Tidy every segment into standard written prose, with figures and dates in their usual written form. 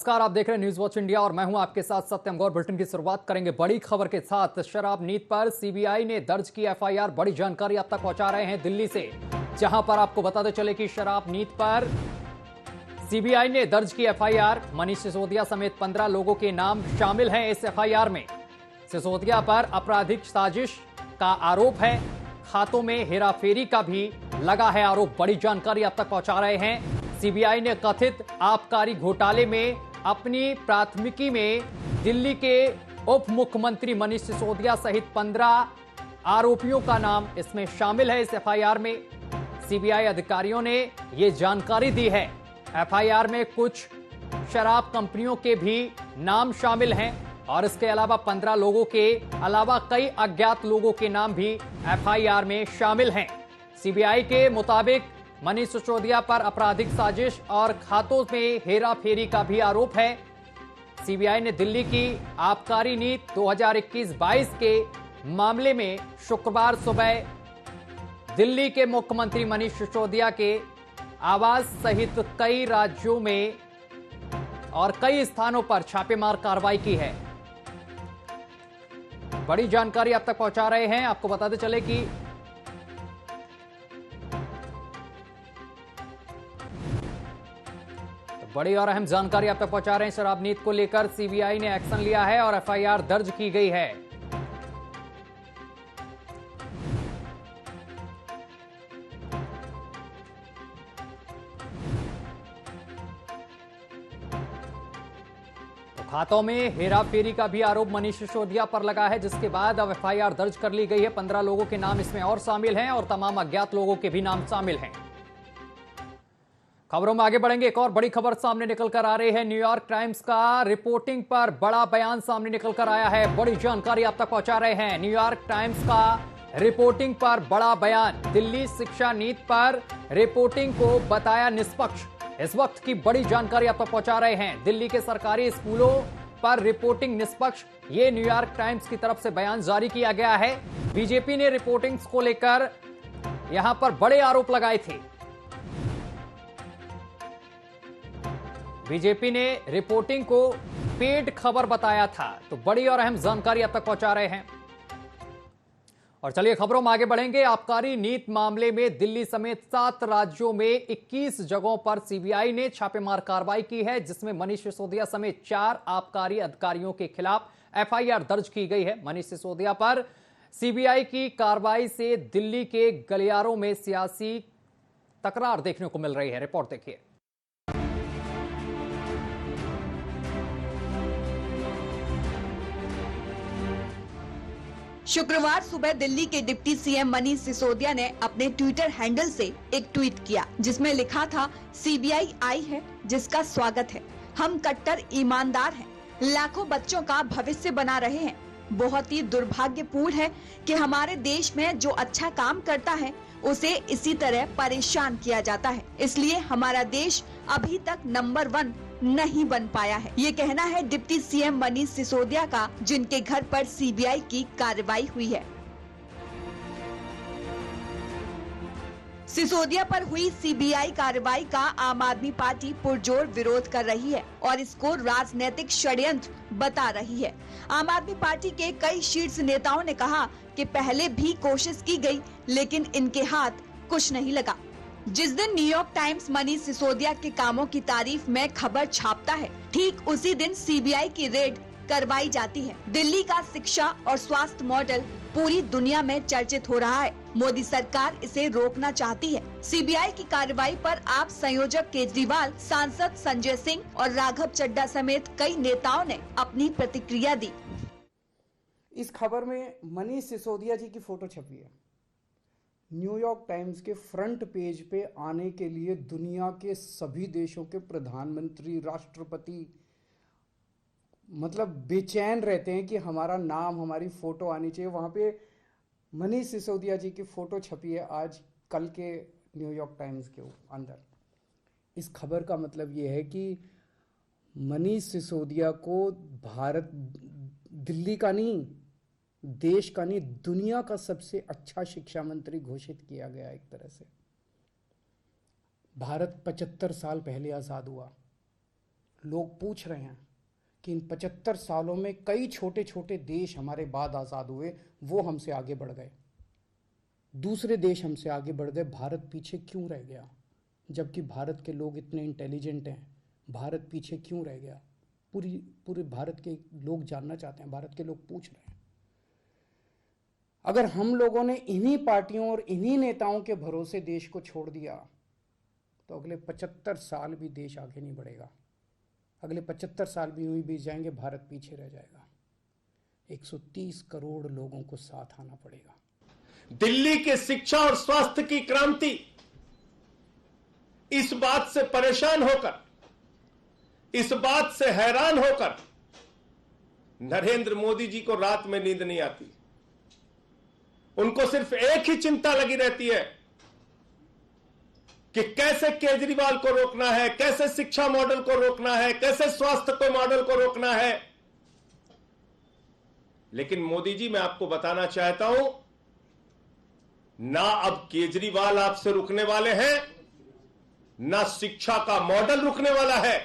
नमस्कार, आप देख रहे हैं न्यूज वॉच इंडिया और मैं हूं आपके साथ सत्यम गौर। बुलेटिन की शुरुआत करेंगे बड़ी खबर के साथ। शराब नीति पर सीबीआई ने दर्ज की एफआईआर। बड़ी जानकारी आप तक पहुंचा रहे हैं दिल्ली से, जहां पर आपको बताते चले कि शराब नीति पर सीबीआई ने दर्ज की एफआईआर। मनीष सिसोदिया समेत 15 लोगों के नाम शामिल हैं इस एफआईआर में। सिसोदिया पर आपराधिक साजिश का आरोप है, खातों में हेराफेरी का भी लगा है आरोप। बड़ी जानकारी आप तक पहुंचा रहे हैं। सीबीआई ने कथित आबकारी घोटाले में अपनी प्राथमिकी में दिल्ली के उप मुख्यमंत्री मनीष सिसोदिया सहित 15 आरोपियों का नाम इसमें शामिल है। इस एफआईआर में सीबीआई अधिकारियों ने यह जानकारी दी है। एफआईआर में कुछ शराब कंपनियों के भी नाम शामिल हैं और इसके अलावा 15 लोगों के अलावा कई अज्ञात लोगों के नाम भी एफआईआर में शामिल हैं। सीबीआई के मुताबिक मनीष सिसोदिया पर आपराधिक साजिश और खातों में हेराफेरी का भी आरोप है। सीबीआई ने दिल्ली की आबकारी नीति 2021-22 के मामले में शुक्रवार सुबह दिल्ली के मुख्यमंत्री मनीष सिसोदिया के आवास सहित कई राज्यों में और कई स्थानों पर छापेमार कार्रवाई की है। बड़ी जानकारी आप तक पहुंचा रहे हैं। आपको बताते चले कि बड़ी और अहम जानकारी आप तक पहुंचा रहे हैं। शराब नीति को लेकर सीबीआई ने एक्शन लिया है और एफआईआर दर्ज की गई है। तो खातों में हेराफेरी का भी आरोप मनीष सिसोदिया पर लगा है, जिसके बाद अब एफआईआर दर्ज कर ली गई है। 15 लोगों के नाम इसमें और शामिल हैं और तमाम अज्ञात लोगों के भी नाम शामिल हैं। खबरों में आगे बढ़ेंगे। एक और बड़ी खबर सामने निकल कर आ रही है। न्यूयॉर्क टाइम्स का रिपोर्टिंग पर बड़ा बयान सामने निकल कर आया है। बड़ी जानकारी आप तक पहुंचा रहे हैं। न्यूयॉर्क टाइम्स का रिपोर्टिंग पर बड़ा बयान। दिल्ली शिक्षा नीति पर रिपोर्टिंग को बताया निष्पक्ष। इस वक्त की बड़ी जानकारी आप तक पहुंचा रहे हैं। दिल्ली के सरकारी स्कूलों पर रिपोर्टिंग निष्पक्ष, ये न्यूयॉर्क टाइम्स की तरफ से बयान जारी किया गया है। बीजेपी ने रिपोर्टिंग को लेकर यहां पर बड़े आरोप लगाए थे। बीजेपी ने रिपोर्टिंग को पेड खबर बताया था। तो बड़ी और अहम जानकारी अब तक पहुंचा रहे हैं। और चलिए खबरों में आगे बढ़ेंगे। आबकारी नीति मामले में दिल्ली समेत 7 राज्यों में 21 जगहों पर सीबीआई ने छापेमार कार्रवाई की है, जिसमें मनीष सिसोदिया समेत 4 आबकारी अधिकारियों के खिलाफ एफआईआर दर्ज की गई है। मनीष सिसोदिया पर सीबीआई की कार्रवाई से दिल्ली के गलियारों में सियासी तकरार देखने को मिल रही है। रिपोर्ट देखिए। शुक्रवार सुबह दिल्ली के डिप्टी सीएम मनीष सिसोदिया ने अपने ट्विटर हैंडल से एक ट्वीट किया, जिसमें लिखा था, सीबीआई आई है जिसका स्वागत है। हम कट्टर ईमानदार हैं, लाखों बच्चों का भविष्य बना रहे हैं। बहुत ही दुर्भाग्यपूर्ण है कि हमारे देश में जो अच्छा काम करता है उसे इसी तरह परेशान किया जाता है। इसलिए हमारा देश अभी तक नंबर 1 नहीं बन पाया है। ये कहना है डिप्टी सीएम मनीष सिसोदिया का, जिनके घर पर सीबीआई की कार्रवाई हुई है। सिसोदिया पर हुई सीबीआई कार्रवाई का आम आदमी पार्टी पुरजोर विरोध कर रही है और इसको राजनीतिक षड्यंत्र बता रही है। आम आदमी पार्टी के कई शीर्ष नेताओं ने कहा कि पहले भी कोशिश की गई, लेकिन इनके हाथ कुछ नहीं लगा। जिस दिन न्यूयॉर्क टाइम्स मनीष सिसोदिया के कामों की तारीफ में खबर छापता है, ठीक उसी दिन सीबीआई की रेड करवाई जाती है। दिल्ली का शिक्षा और स्वास्थ्य मॉडल पूरी दुनिया में चर्चित हो रहा है। मोदी सरकार इसे रोकना चाहती है। सीबीआई की कार्रवाई पर आप संयोजक केजरीवाल, सांसद संजय सिंह और राघव चड्ढा समेत कई नेताओं ने अपनी प्रतिक्रिया दी। इस खबर में मनीष सिसोदिया जी की फोटो छपी है। न्यूयॉर्क टाइम्स के फ्रंट पेज पे आने के लिए दुनिया के सभी देशों के प्रधानमंत्री, राष्ट्रपति मतलब बेचैन रहते हैं कि हमारा नाम, हमारी फोटो आनी चाहिए। वहाँ पे मनीष सिसोदिया जी की फोटो छपी है आज कल के न्यूयॉर्क टाइम्स के अंदर। इस खबर का मतलब ये है कि मनीष सिसोदिया को भारत, दिल्ली का नहीं, देश का नहीं, दुनिया का सबसे अच्छा शिक्षा मंत्री घोषित किया गया। एक तरह से भारत 75 साल पहले आज़ाद हुआ। लोग पूछ रहे हैं कि इन 75 सालों में कई छोटे छोटे देश हमारे बाद आज़ाद हुए, वो हमसे आगे बढ़ गए, दूसरे देश हमसे आगे बढ़ गए, भारत पीछे क्यों रह गया? जबकि भारत के लोग इतने इंटेलिजेंट हैं, भारत पीछे क्यों रह गया? पूरे भारत के लोग जानना चाहते हैं, भारत के लोग पूछ रहे हैं। अगर हम लोगों ने इन्हीं पार्टियों और इन्हीं नेताओं के भरोसे देश को छोड़ दिया तो अगले 75 साल भी देश आगे नहीं बढ़ेगा। अगले 75 साल भी यूं ही बीत जाएंगे, भारत पीछे रह जाएगा। 130 करोड़ लोगों को साथ आना पड़ेगा। दिल्ली के शिक्षा और स्वास्थ्य की क्रांति, इस बात से परेशान होकर, इस बात से हैरान होकर नरेंद्र मोदी जी को रात में नींद नहीं आती। उनको सिर्फ एक ही चिंता लगी रहती है कि कैसे केजरीवाल को रोकना है, कैसे शिक्षा मॉडल को रोकना है, कैसे स्वास्थ्य को मॉडल को रोकना है। लेकिन मोदी जी, मैं आपको बताना चाहता हूं, ना अब केजरीवाल आपसे रुकने वाले हैं, ना शिक्षा का मॉडल रुकने वाला है।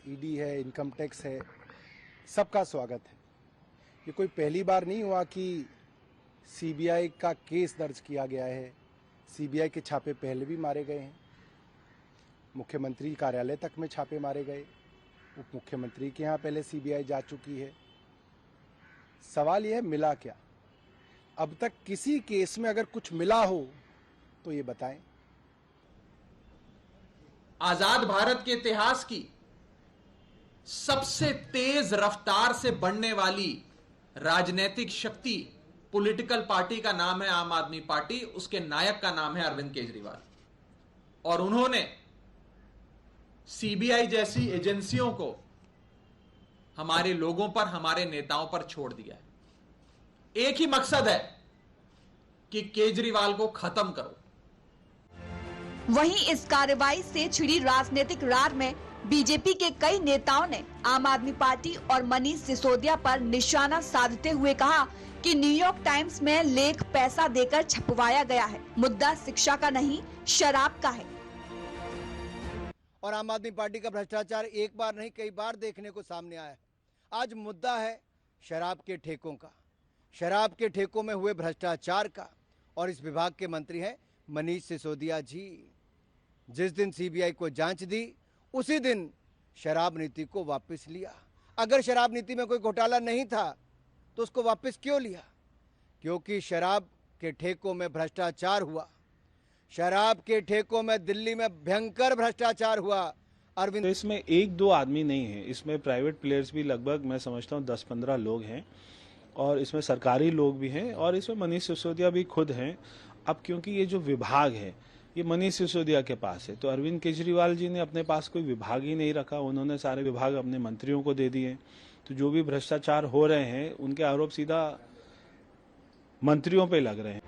ईडी है, इनकम टैक्स है, सबका स्वागत है। ये कोई पहली बार नहीं हुआ कि सीबीआई का केस दर्ज किया गया है। सीबीआई के छापे पहले भी मारे गए हैं, मुख्यमंत्री कार्यालय तक में छापे मारे गए, उप मुख्यमंत्री के यहाँ पहले सीबीआई जा चुकी है। सवाल यह है, मिला क्या? अब तक किसी केस में अगर कुछ मिला हो तो ये बताएं। आजाद भारत के इतिहास की सबसे तेज रफ्तार से बढ़ने वाली राजनीतिक शक्ति, पॉलिटिकल पार्टी का नाम है आम आदमी पार्टी, उसके नायक का नाम है अरविंद केजरीवाल। और उन्होंने सीबीआई जैसी एजेंसियों को हमारे लोगों पर, हमारे नेताओं पर छोड़ दिया है। एक ही मकसद है कि केजरीवाल को खत्म करो। वहीं इस कार्रवाई से छिड़ी राजनीतिक रार में बीजेपी के कई नेताओं ने आम आदमी पार्टी और मनीष सिसोदिया पर निशाना साधते हुए कहा कि न्यूयॉर्क टाइम्स में लेख पैसा देकर छपवाया गया है, मुद्दा शिक्षा का नहीं, शराब का है। और आम आदमी पार्टी का भ्रष्टाचार एक बार नहीं कई बार देखने को सामने आया है। आज मुद्दा है शराब के ठेकों का, शराब के ठेकों में हुए भ्रष्टाचार का। और इस विभाग के मंत्री हैं मनीष सिसोदिया जी। जिस दिन सीबीआई को जांच दी, उसी दिन शराब नीति को वापस लिया। अगर शराब नीति में कोई घोटाला नहीं था तो उसको वापस क्यों लिया? क्योंकि शराब के ठेकों में भ्रष्टाचार हुआ। शराब के ठेकों में दिल्ली में भयंकर भ्रष्टाचार हुआ। अरविंद, तो इसमें एक दो आदमी नहीं है, इसमें प्राइवेट प्लेयर्स भी लगभग मैं समझता हूँ 10-15 लोग हैं, और इसमें सरकारी लोग भी हैं, और इसमें मनीष सिसोदिया भी खुद हैं। अब क्योंकि ये जो विभाग है ये मनीष सिसोदिया के पास है, तो अरविंद केजरीवाल जी ने अपने पास कोई विभाग ही नहीं रखा, उन्होंने सारे विभाग अपने मंत्रियों को दे दिए। तो जो भी भ्रष्टाचार हो रहे हैं उनके आरोप सीधा मंत्रियों पे लग रहे हैं।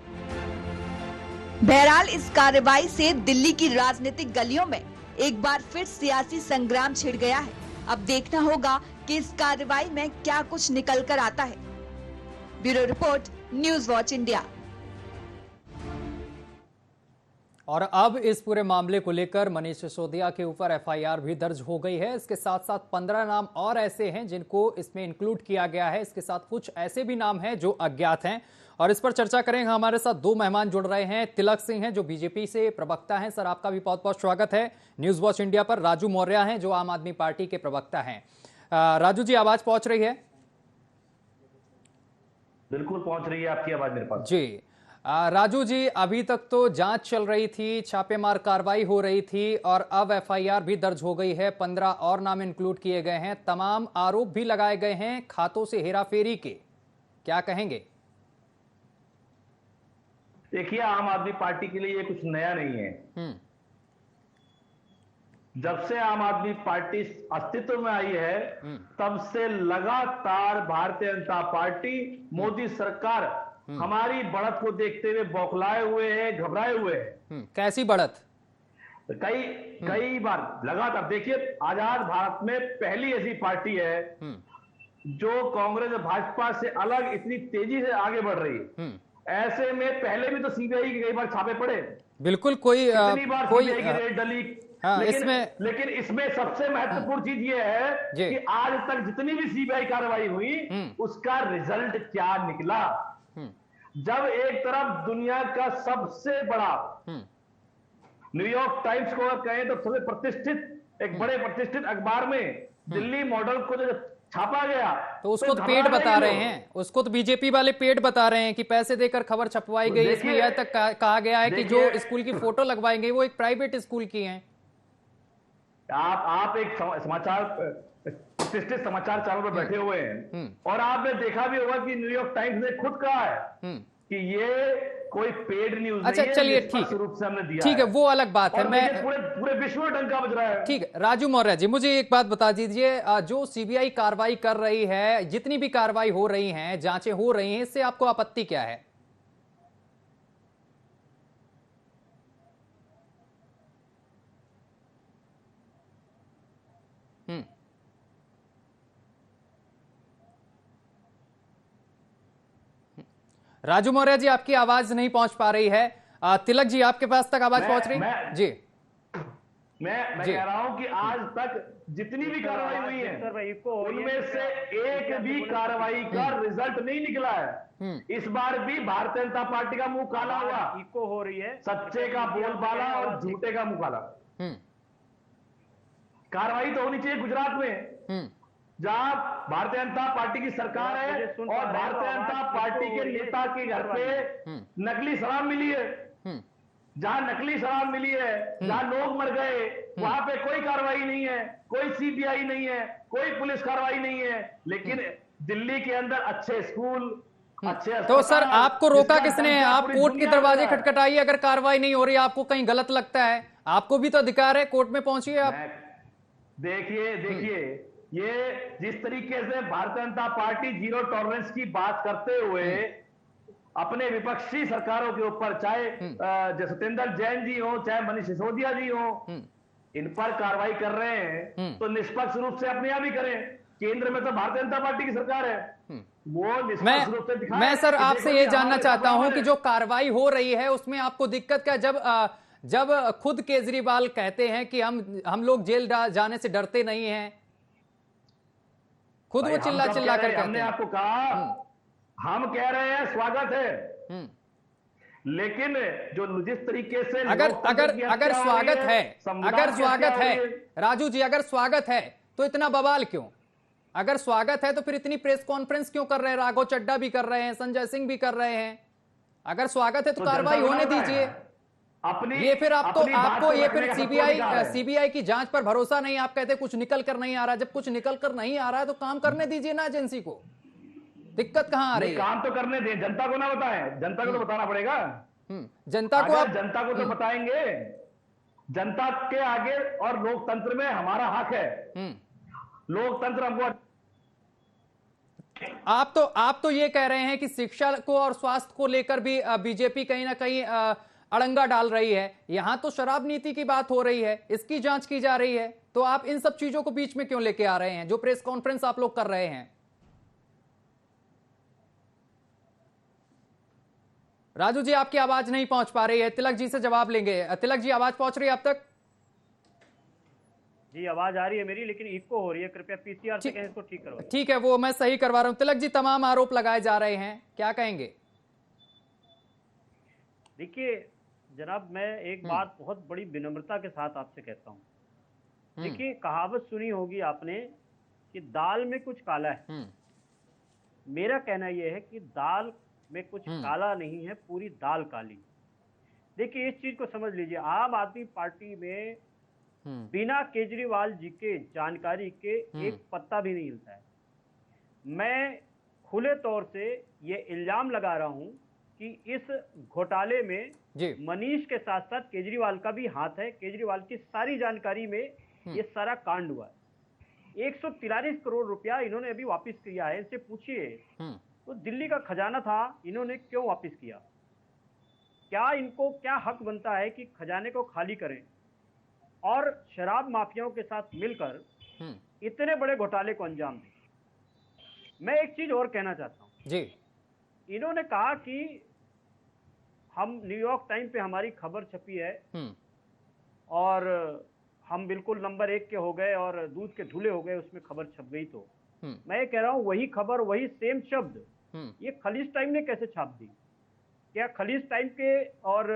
बहरहाल इस कार्रवाई से दिल्ली की राजनीतिक गलियों में एक बार फिर सियासी संग्राम छिड़ गया है। अब देखना होगा कि इस कार्रवाई में क्या कुछ निकल कर आता है। Bureau report, news watch India. और अब इस पूरे मामले को लेकर मनीष सिसोदिया के ऊपर एफआईआर भी दर्ज हो गई है। इसके साथ साथ 15 नाम और ऐसे हैं जिनको इसमें इंक्लूड किया गया है। इसके साथ कुछ ऐसे भी नाम हैं जो अज्ञात हैं, और इस पर चर्चा करेंगे। हमारे साथ दो मेहमान जुड़ रहे हैं। तिलक सिंह हैं जो बीजेपी से प्रवक्ता हैं। सर, आपका भी बहुत बहुत स्वागत है न्यूज वॉच इंडिया पर। राजू मौर्य हैं जो आम आदमी पार्टी के प्रवक्ता हैं। राजू जी, आवाज पहुंच रही है? बिल्कुल पहुंच रही है आपकी आवाज मेरे पास जी। राजू जी, अभी तक तो जांच चल रही थी, छापेमार कार्रवाई हो रही थी, और अब एफआईआर भी दर्ज हो गई है। 15 और नाम इंक्लूड किए गए हैं। तमाम आरोप भी लगाए गए हैं खातों से हेराफेरी के। क्या कहेंगे? देखिए, आम आदमी पार्टी के लिए ये कुछ नया नहीं है। जब से आम आदमी पार्टी अस्तित्व में आई है तब से लगातार भारतीय जनता पार्टी, मोदी सरकार हमारी बढ़त को देखते हुए बौखलाए हुए हैं, घबराए हुए हैं। कैसी बढ़त? कई बार लगातार। देखिए, आजाद भारत में पहली ऐसी पार्टी है जो कांग्रेस और भाजपा से अलग इतनी तेजी से आगे बढ़ रही है। ऐसे में पहले भी तो सीबीआई के कई बार छापे पड़े। बिल्कुल, कोई सीबीआई की रेड डली, हाँ, लेकिन इसमें सबसे महत्वपूर्ण चीज ये है जी। कि आज तक जितनी भी सीबीआई कार्रवाई हुई उसका रिजल्ट क्या निकला। जब एक तरफ दुनिया का सबसे बड़ा न्यूयॉर्क टाइम्स को अगर कहें तो सबसे प्रतिष्ठित एक बड़े प्रतिष्ठित अखबार में दिल्ली मॉडल को जो छापा गया तो उसको तो पेड बता रहे हैं, उसको तो बीजेपी वाले पेड बता रहे हैं कि पैसे देकर खबर छपवाई गई। इसमें यह तक कहा गया है कि जो स्कूल की फोटो लगवाई गई वो एक प्राइवेट स्कूल की है। आप एक प्रतिष्ठित समाचार चैनल पर बैठे हुए हैं और आपने देखा भी होगा कि न्यूयॉर्क टाइम्स ने खुद कहा है कि ये कोई पेड न्यूज अच्छा, नहीं है, चलिए निष्पक्ष रूप से हमने दिया ठीक है, वो अलग बात है। और मैं पूरे विश्व में डंका बज रहा है। ठीक है, राजू मौर्य जी मुझे एक बात बता दीजिए, जो सीबीआई कार्रवाई कर रही है, जितनी भी कार्रवाई हो रही है, जांचें हो रही हैं, इससे आपको आपत्ति क्या है? राजू मौर्य जी आपकी आवाज नहीं पहुंच पा रही है। तिलक जी आपके पास तक आवाज पहुंच रही है? जी मैं कह रहा हूं कि आज तक जितनी भी कार्रवाई हुई है उनमें से एक भी कार्रवाई का रिजल्ट नहीं निकला है। इस बार भी भारतीय जनता पार्टी का मुंह काला हुआ, इको हो रही है, सच्चे का बोलबाला और झूठे का मुंह काला। कार्रवाई तो होनी चाहिए गुजरात में जहां भारतीय जनता पार्टी की सरकार है और भारतीय जनता पार्टी के नेता के घर पे नकली शराब मिली है। जहां नकली शराब मिली है, जहां लोग मर गए, वहां पे कोई कार्रवाई नहीं है, कोई सीबीआई नहीं है, कोई पुलिस कार्रवाई नहीं है। लेकिन दिल्ली के अंदर अच्छे स्कूल, अच्छे तो सर आपको रोका किसने? आप कोर्ट के दरवाजे खटखटाइए, अगर कार्रवाई नहीं हो रही, आपको कहीं गलत लगता है, आपको भी तो अधिकार है, कोर्ट में पहुंचिए आप। देखिए ये जिस तरीके से Bharatiya Janata party zero tolerance की बात करते हुए अपने विपक्षी सरकारों के ऊपर, चाहे सत्येंद्र जैन जी हो, चाहे मनीष सिसोदिया जी हो, इन पर कार्रवाई कर रहे हैं तो निष्पक्ष रूप से अपने आप ही करें। केंद्र में तो भारतीय जनता पार्टी की सरकार है, वो निष्पक्ष रूप से दिखाएं। मैं सर आपसे ये जानना चाहता हूं कि जो कार्रवाई हो रही है उसमें आपको दिक्कत क्या? जब खुद केजरीवाल कहते हैं कि हम लोग जेल जाने से डरते नहीं हैं, खुद वो चिल्ला कर कहते हैं। हमने आपको कहा, हम कह रहे हैं स्वागत है, लेकिन जो जिस तरीके से अगर स्वागत है राजू जी, अगर स्वागत है तो इतना बवाल क्यों? अगर स्वागत है तो फिर इतनी प्रेस कॉन्फ्रेंस क्यों कर रहे हैं? राघव चड्ढा भी कर रहे हैं, संजय सिंह भी कर रहे हैं। अगर स्वागत है तो कार्रवाई होने दीजिए। ये फिर सीबीआई की जांच पर भरोसा नहीं, आप कहते कुछ निकल कर नहीं आ रहा। जब कुछ निकल कर नहीं आ रहा है तो काम करने दीजिए ना एजेंसी को, दिक्कत कहां आ रही है? काम तो करने दें, जनता को ना बताएं, जनता को तो बताना पड़ेगा। जनता को तो बताएंगे, जनता के आगे और लोकतंत्र में हमारा हक है। लोकतंत्र हमको आप तो ये कह रहे हैं कि शिक्षा को और स्वास्थ्य को लेकर भी बीजेपी कहीं ना कहीं अड़ंगा डाल रही है। यहां तो शराब नीति की बात हो रही है, इसकी जांच की जा रही है, तो आप इन सब चीजों को बीच में क्यों लेके आ रहे हैं? जो प्रेस कॉन्फ्रेंस आप लोग कर रहे हैं, राजू जी आपकी आवाज नहीं पहुंच पा रही है, तिलक जी से जवाब लेंगे। तिलक जी आवाज पहुंच रही है आप तक? जी आवाज आ रही है मेरी, लेकिन इको हो रही है, कृपया पीसीआर से कहें इसको ठीक करवाएं। ठीक है, वो मैं सही करवा रहा हूं। तिलक जी तमाम आरोप लगाए जा रहे हैं, क्या कहेंगे? देखिए जनाब, मैं एक बात बहुत बड़ी विनम्रता के साथ आपसे कहता हूं। देखिए कहावत सुनी होगी आपने कि दाल में कुछ काला है। मेरा कहना यह है कि दाल में कुछ काला नहीं है, पूरी दाल काली। देखिए इस चीज को समझ लीजिए, आम आदमी पार्टी में बिना केजरीवाल जी के जानकारी के एक पत्ता भी नहीं हिलता है। मैं खुले तौर से ये इल्जाम लगा रहा हूं कि इस घोटाले में मनीष के साथ साथ केजरीवाल का भी हाथ है। केजरीवाल की सारी जानकारी में ये सारा कांड हुआ है। 143 करोड़ रुपया इन्होंने अभी वापस किया है। इनसे पूछिए तो दिल्ली का खजाना था, इन्होंने क्यों वापस किया? क्या इनको क्या हक बनता है कि खजाने को खाली करें और शराब माफियाओं के साथ मिलकर इतने बड़े घोटाले को अंजाम दें? मैं एक चीज और कहना चाहता हूं जी। इन्होंने कहा कि हम न्यूयॉर्क टाइम पे हमारी खबर छपी है और हम बिल्कुल नंबर 1 के हो गए और दूध के धुले हो गए, उसमें खबर छप गई तो मैं ये कह रहा हूं वही खबर, वही सेम शब्द ये खलीज टाइम ने कैसे छाप दी? क्या खलीज टाइम के और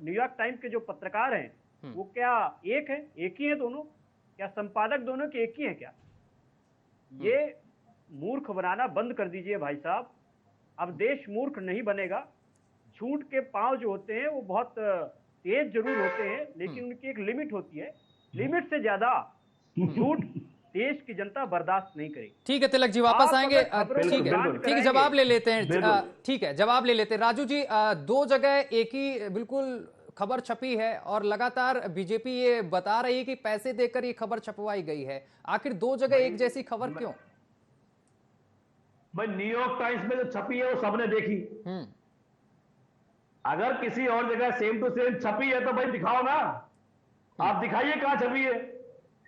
न्यूयॉर्क टाइम्स के जो पत्रकार हैं वो क्या एक है, एक ही है दोनों? क्या संपादक दोनों के एक ही है क्या? ये मूर्ख बनाना बंद कर दीजिए भाई साहब। अब देश मूर्ख नहीं बनेगा। झूठ के पांव जो होते हैं वो बहुत तेज जरूर होते हैं, लेकिन उनकी एक लिमिट होती है। लिमिट से ज्यादा झूठ देश की जनता बर्दाश्त नहीं करेगी। ठीक है तिलक जी, वापस आएंगे। ठीक है, जवाब ले लेते हैं। ठीक है, जवाब ले लेते हैं। राजू जी, दो जगह एक ही बिल्कुल खबर छपी है और लगातार बीजेपी ये बता रही है कि पैसे देकर ये खबर छपवाई गई है। आखिर दो जगह एक जैसी खबर क्यों? भाई न्यूयॉर्क टाइम्स में जो छपी है वो सबने देखी। अगर किसी और जगह सेम टू सेम छपी है तो भाई दिखाओ ना, आप दिखाइए कहां छपी है।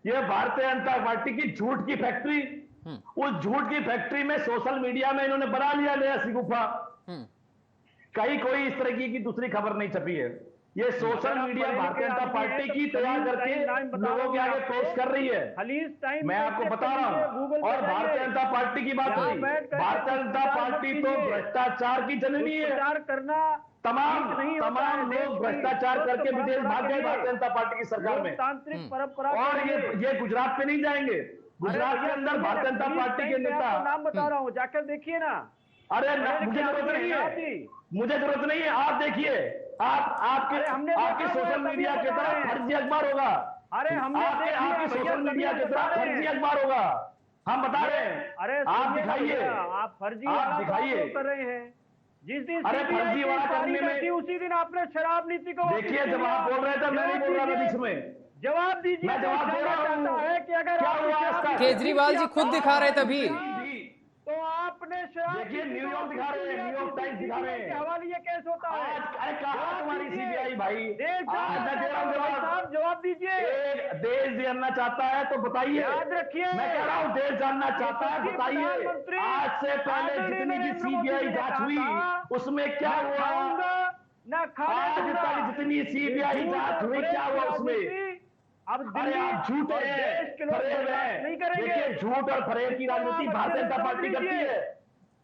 यह भारतीय जनता पार्टी की झूठ की फैक्ट्री, उस झूठ की फैक्ट्री में सोशल मीडिया में इन्होंने बना लिया नया शिगुफा। कहीं कोई इस तरह की दूसरी खबर नहीं छपी है। ये social media Bharatiya Janata party की तैयार करके लोगों के आगे पेश कर रही है। मैं आपको बता रहा हूं। और भारतीय जनता पार्टी की बात हुई, भारतीय जनता पार्टी तो भ्रष्टाचार की जननी है। तमाम लोग भ्रष्टाचार करके विदेश भाग गए भारतीय जनता पार्टी की सरकार में। तांत्रिक परंपरा और ये गुजरात पे नहीं जाएंगे। गुजरात के अंदर भारतीय जनता पार्टी के नेता, नाम बता रहा हूँ, जाकर देखिए ना। अरे मुझे जरूरत नहीं है, मुझे जरूरत नहीं है, आप देखिए। आपके सोशल मीडिया की तरह फर्जी अखबार होगा। अरे हमने आपके सोशल मीडिया की तरह फर्जी अखबार होगा। हम बता रहे हैं। अरे आप दिखाइए, आप फर्जी आप दिखाइए कर रहे हैं। जिस दिन अरे फर्जी वाला करने में उसी दिन आपने शराब नीति को देखिए, जब आप बोल रहे थे मैं नहीं बोल रहा था बीच में। जवाब दीजिए। मैं जवाब दे रहा हूं कि अगर क्या हुआ इसका? केजरीवाल जी खुद दिखा रहे तभी तो आपने शराब देखिए न्यूयॉर्क दिखा रहे हैं, न्यूयॉर्क टाइम्स दिखा रहे हैं। हवाले ये केस होता है। अरे कहा तुम्हारी सीबीआई भाई? मैं दे रहा हूं जवाब दीजिए। देश जानना चाहता है तो बताइए। याद रखिए, मैं कह रहा हूँ देश जानना चाहता है बताइए। आज से पहले जितनी भी सीबीआई जांच हुई उसमें क्या हुआ? आज तक जितनी सीबीआई जांच हुई क्या हुआ उसमें? अब अरे आप झूठ नहीं करेंगे। देखिए झूठ और फरेब की राजनीति भारतीय जनता पार्टी करती है।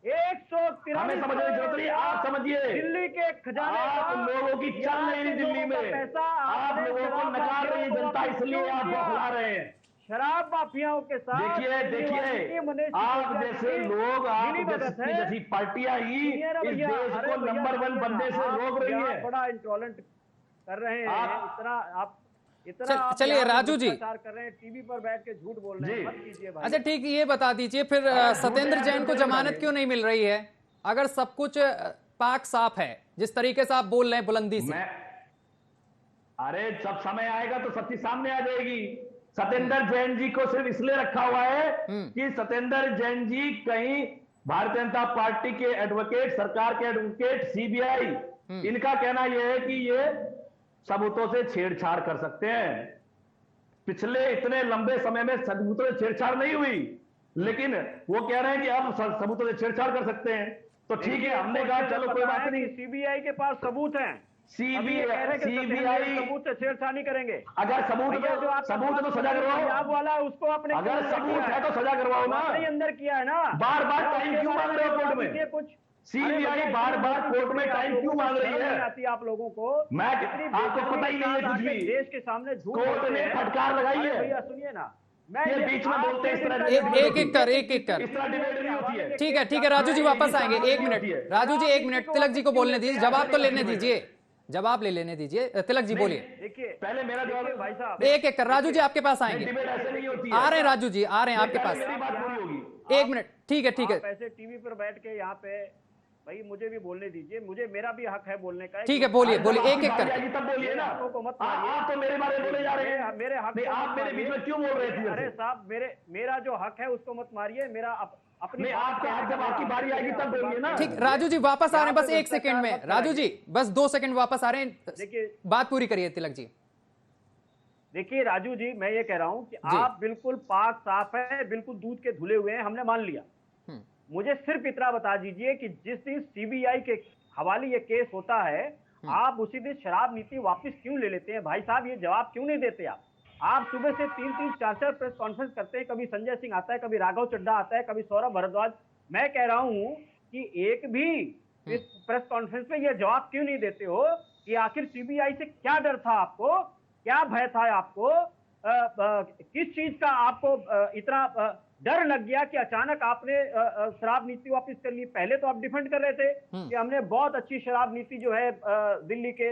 113 हमें समझने की जरूरत नहीं, आप समझिए। दिल्ली के खजाने आप लोगों की चल नहीं रही दिल्ली में, आप लोगों को नकार रही जनता, इसलिए आप बौखला रहे हैं शराब माफियाओं के साथ। देखिए आप जैसे लोग, आप जैसी पार्टियां ही इस देश को नंबर 1 बनने से रोक रही है। बड़ा इंटॉलरेंट कर रहे हैं। चलिए राजू जी, कर रहे हैं, टीवी पर बैठ के झूठ बोल रहे हैं, मत कीजिए भाई। अच्छा ठीक, ये बता दीजिए फिर सत्येंद्र जैन को जमानत क्यों नहीं मिल रही है अगर सब कुछ पाक साफ है जिस तरीके से आप बोल रहे हैं बुलंदी से? अरे जब समय आएगा तो सच्ची सामने आ जाएगी। सत्येंद्र जैन जी को सिर्फ इसलिए रखा हुआ है कि सत्येंद्र जैन जी कहीं भारतीय जनता पार्टी के एडवोकेट, सरकार के एडवोकेट, सीबीआई, इनका कहना यह है कि ये सबूतों से छेड़छाड़ कर सकते हैं। पिछले इतने लंबे समय में सबूतों से छेड़छाड़ नहीं हुई, लेकिन वो कह रहे हैं कि अब सबूतों से छेड़छाड़ कर सकते हैं। तो ठीक है, हमने कहा चलो कोई बात नहीं। सीबीआई के पास सबूत हैं। सीबीआई सबूत से छेड़छाड़ नहीं करेंगे। अगर सबूत है तो सजा करवाओ। वाला उसको अपने, अगर सबूत है तो सजा करवाओ ना। अंदर किया है ना। बार बार टाइम क्यों मांग रहे हो कोर्ट में? कुछ सीबीआई बार बार कोर्ट में टाइम क्यों मांग रही है? आती आप लोगों को? मैं आपको पता ही नहीं है कुछ भी। देश के सामने झूठ कोर्ट ने फटकार लगाई है। भैया सुनिए ना, ये बीच में बोलते हैं इस तरह एक एक कर इस तरह डिबेट नहीं होती है। ठीक है राजू जी वापस आएंगे। 1 मिनट राजू जी, 1 मिनट तिलक जी को बोलने दीजिए, जवाब तो लेने दीजिए, जवाब लेने दीजिए। तिलक जी बोलिए। देखिए पहले मेरा जवाब भाई साहब। एक कर राजू जी आपके पास आएंगे। डिबेट ऐसे नहीं होती है। आ रहे हैं राजू जी, आ रहे हैं आपके पास। मेरी बात पूरी होगी। 1 मिनट, ठीक है। ऐसे टीवी पर बैठ के यहाँ पे भाई मुझे भी बोलने दीजिए, मेरा भी हक है बोलने का। ठीक है, बोलिए एक एक कर। तब बोलिए ना। आप तो मेरे बारे में बोले जा रहे हैं। मेरे हक, आप मेरे बीच में क्यों बोल रहे थे? अरे साहब, मेरा जो हक है उसको मत मारिए। मेरा अपनी आपका हक, जब आपकी बारी आएगी तब बोलिए ना। ठीक, राजू जी वापस आ रहे हैं बस 1 सेकंड में। राजू जी बस 2 सेकंड वापस आ रहे हैं। देखिए बात पूरी करिए तिलक जी। देखिए राजू जी, मैं ये कह रहा हूं कि आप बिल्कुल पाक साफ है, बिल्कुल दूध के धुले हुए हैं, हमने मान लिया। मुझे सिर्फ इतना बता दीजिए कि जिस दिन सीबीआई के हवाले ये केस होता है, आप उसी दिन शराब नीति वापस क्यों ले लेते हैं? भाई साहब ये जवाब क्यों नहीं देते आप? आप सुबह से 3-3, 4-4 प्रेस कॉन्फ्रेंस करते हैं, कभी संजय सिंह आता है, कभी राघव चड्ढा आता है, कभी सौरभ भारद्वाज। मैं कह रहा हूं कि एक भी इस प्रेस कॉन्फ्रेंस में यह जवाब क्यों नहीं देते हो कि आखिर सीबीआई से क्या डर था आपको, क्या भय था आपको, किस चीज का आपको इतना डर लग गया कि अचानक आपने शराब नीति वापस कर ली। पहले तो आप डिफेंड कर रहे थे कि हमने बहुत अच्छी शराब नीति जो है दिल्ली के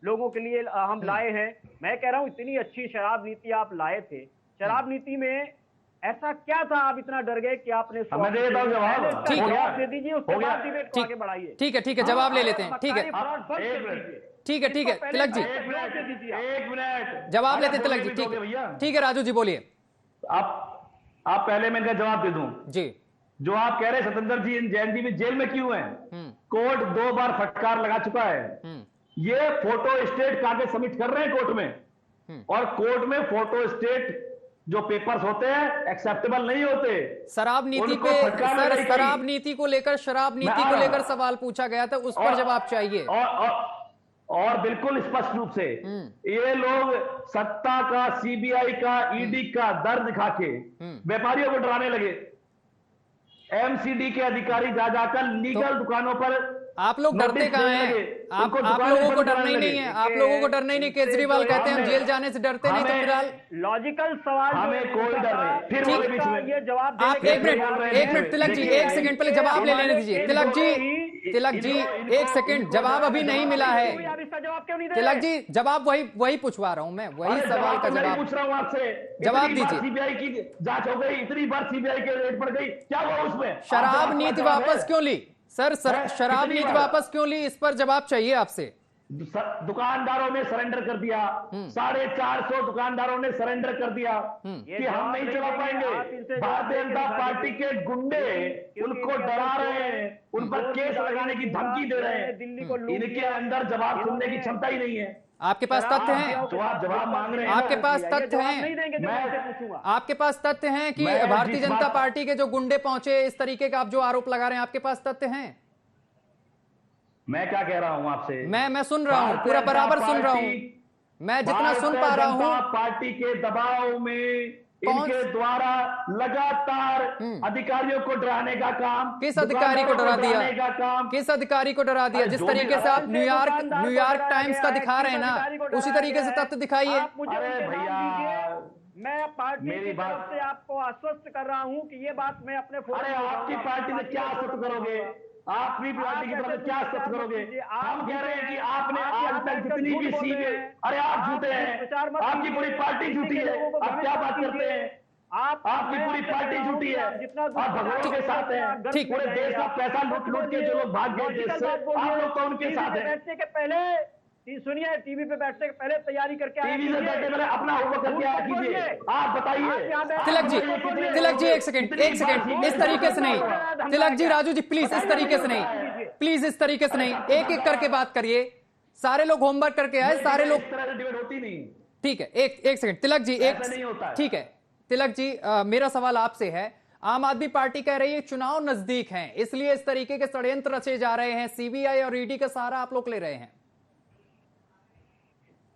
लोगों के लिए हम लाए हैं। मैं कह रहा हूं इतनी अच्छी शराब नीति आप लाए थे, शराब नीति में ऐसा क्या था आप इतना डर गए कि आपने मैं दे देता हूं जवाब। ठीक है, जवाब दे दीजिए, उसके बाद डिबेट को आगे बढ़ाइए। ठीक है, जवाब ले लेते हैं। ठीक है, ठीक है तिलक जी, एक मिनट जवाब लेते हैं तिलक जी। ठीक है राजू जी बोलिए। आप पहले मैं इनका जवाब दे दूं जी। जो आप कह रहे हैं सतेंद्र जी इन जयंती में जेल में क्यों हैं, कोर्ट 2 बार फटकार लगा चुका है। ये फोटो स्टेट कागज सबमिट कर रहे हैं कोर्ट में, और कोर्ट में फोटो स्टेट जो पेपर्स होते हैं एक्सेप्टेबल नहीं होते। शराब नीति पे सर, शराब नीति को लेकर, शराब नीति को लेकर सवाल पूछा गया था, उस पर जवाब चाहिए। और बिल्कुल स्पष्ट रूप से ये लोग सत्ता का, सीबीआई का, ईडी का दर्द दिखा के व्यापारियों को डराने लगे। एमसीडी के अधिकारी जा जाकर लीगल दुकानों पर आप लोग डरते कहां हैं? आप लोगों को डरना ही नहीं है, आप लोगों को डरना ही नहीं। केजरीवाल कहते हैं हम जेल जाने से डरते नहीं, तो फिलहाल लॉजिकल सवाल हमें कोई डर नहीं। फिर वो बीच में ये जवाब आप एक मिनट तिलक जी, 1 सेकंड पहले जवाब ले लेने दीजिए। तिलक जी 1 सेकंड, जवाब अभी नहीं मिला है। तिलक जी जवाब वही पूछवा रहा हूं मैं, वही सवाल का जवाब पूछ रहा हूं आपसे। जवाब दीजिए। सीबीआई की जांच हो गई, इतनी बार सीबीआई के रेड पड़ गई, क्या हुआ उसमें? शराब नीति वापस क्यों ली सर? शराब नीति वापस क्यों ली, इस पर जवाब चाहिए आपसे। दुकानदारों ने सरेंडर कर दिया, 450 दुकानदारों ने सरेंडर कर दिया कि हम नहीं चला पाएंगे। भारतीय जनता पार्टी के गुंडे उनको डरा रहे हैं, उन पर केस लगाने की धमकी दे रहे हैं। इनके अंदर जवाब सुनने की क्षमता ही नहीं है। आपके पास तथ्य हैं, तो आप जवाब मांग रहे हैं, आपके पास तथ्य हैं, आपके पास तथ्य हैं कि भारतीय जनता पार्टी के जो गुंडे पहुंचे, इस तरीके का आप जो आरोप लगा रहे हैं, आपके पास तथ्य हैं? मैं क्या कह रहा हूं आपसे? मैं सुन रहा हूं, पूरा बराबर सुन रहा हूं, मैं जितना सुन पा रहा हूं। पार्टी के दबाव में इनके द्वारा लगातार अधिकारियों को डराने का काम, किस अधिकारी को डरा दिया? किस अधिकारी को डरा दिया? जिस तरीके से आप न्यूयॉर्क टाइम्स का दिखा रहे हैं ना, उसी तरीके से तथ्य दिखाइए। अरे भैया, मैं पार्टी की तरफ से आपको आश्वस्त कर रहा हूं कि ये बात मैं अपने अरे आपकी पार्टी से क्या आश्वस्त करोगे? आप भी पार्टी की तरफ से क्या आश्वस्त करोगे? हम कह रहे हैं कि आपने आज तक जितनी भी सीटें, अरे आप झूठे हैं, आपकी पूरी पार्टी झूठी है। आप क्या बात करते हैं? आपकी पूरी पार्टी झूठी है, आप भगवान के साथ हैं। पूरे देश का पैसा लूट के जो लोग भाग गए देश से, आप लोग तो उनके साथ हैं। बैठने के पहले सुनिए, टीवी पे बैठने के पहले तैयारी करके टीवी से बैठने पहले अपना होमवर्क करके आया कीजिए। आप बताइए। तिलक जी एक सेकंड, इस तरीके से नहीं। तिलक जी, राजू जी प्लीज इस तरीके से नहीं, प्लीज इस तरीके से नहीं, एक एक करके बात करिए। सारे लोग होमवर्क करके आए, सारे लोग। डिबेट होती नहीं। ठीक है, एक सेकंड तिलक जी, ठीक है तिलक जी, मेरा सवाल आपसे है। आम आदमी पार्टी कह रही है चुनाव नजदीक हैं, इसलिए इस तरीके के षड्यंत्र रचे जा रहे हैं, सीबीआई और ईडी का सहारा आप लोग ले रहे हैं।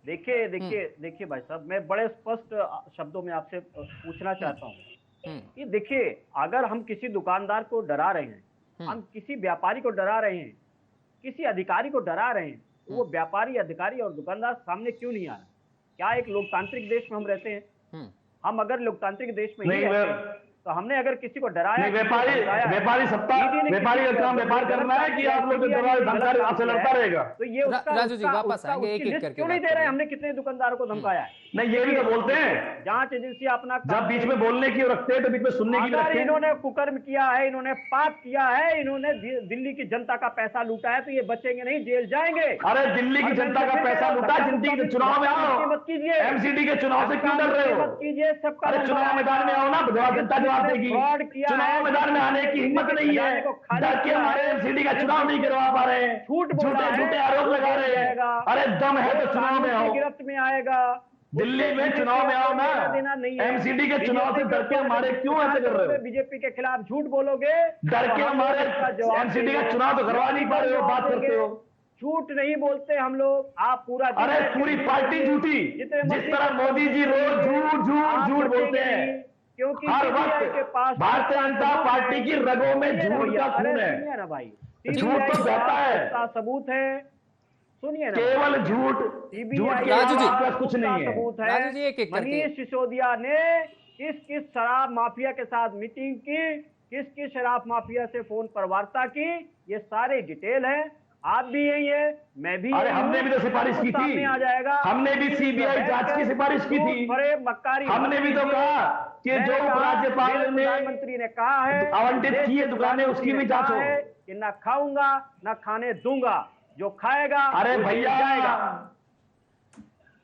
देखिए भाई साहब, मैं बड़े स्पष्ट शब्दों में आपसे पूछना चाहता हूँ कि देखिए, अगर हम किसी दुकानदार को डरा रहे हैं, हम किसी व्यापारी को डरा रहे हैं, किसी अधिकारी को डरा रहे हैं, तो वो व्यापारी, अधिकारी और दुकानदार सामने क्यों नहीं आ रहा? क्या एक लोकतांत्रिक देश में हम रहते हैं? हम अगर लोकतांत्रिक देश में नहीं रहते हैं, तो हमने अगर किसी को डराया, व्यापारी सत्ता, व्यापारी का काम व्यापार करना है कि आप लोग धमकाने आपसे लड़ता रहेगा? तो ये राजू जी वापस आएंगे, एक एक करके क्यों नहीं दे रहे? हमने कितने दुकानदारों को धमकाया है? नहीं, ये भी तो बोलते हैं। जांच एजेंसी अपना जब बीच में बोलने की रखते हैं तो बीच में सुनने की रखते हैं। इन्होंने कुकर्म किया है, इन्होंने पाप किया है, इन्होंने दिल्ली की जनता का पैसा लूटा है, तो ये बचेंगे नहीं, जेल जाएंगे। अरे दिल्ली की जनता का पैसा लूटा, जिंदगी के चुनाव में आओ, मत कीजिए। एमसीडी के चुनाव से क्यों डर रहे हो? मत कीजिए, सबका। अरे चुनाव मैदान में आओ ना, जनता जवाब देगी। चुनाव मैदान में आने की हिम्मत नहीं है, डर के हमारे एमसीडी का चुनाव नहीं करवा पा रहे हैं, झूठे आरोप लगा रहे हैं। अरे दम है तो चुनाव में आओ, गिरफ्त में आएगा। दिल्ली में चुनाव में आओ ना, एमसीडी के चुनाव से डर के हमारे क्यों ऐसे कर रहे हो? बीजेपी के खिलाफ झूठ बोलोगे, डर के हमारे एमसीडी का चुनाव तो करवा नहीं पा रहे हो, बात करते हो। झूठ नहीं बोलते हम लोग। आप पूरा अरे पूरी पार्टी झूठी, जिस तरह मोदी जी रोज झूठ झूठ झूठ बोलते हैं, क्योंकि हर CBI के वक्त पास भारतीय जनता पार्टी की रगों में झूठ का खून है। सुनिए ना भाई, झूठ तो बहता है, सबूत है, सुनिए ना, केवल झूठ, झूठ के राजू जी, अलावा कुछ नहीं है। सबूत है। राजू जी, एक-एक करके। मनीष सिसोदिया ने किस किस शराब माफिया के साथ मीटिंग की, किस किस शराब माफिया से फोन पर वार्ता की, ये सारे डिटेल है। आप भी यही है, मैं भी। अरे हमने भी तो सिफारिश की थी, आ जाएगा, हमने भी CBI जांच की सिफारिश की थी। मक्कारी हमने भी तो कहा कि जो उपराज्यपाल ने प्रधानमंत्री ने कहा है आवंटित की है दुकानें, उसकी भी जांच हो कि न खाऊंगा न खाने दूंगा, जो खाएगा अरे भैया जाएगा।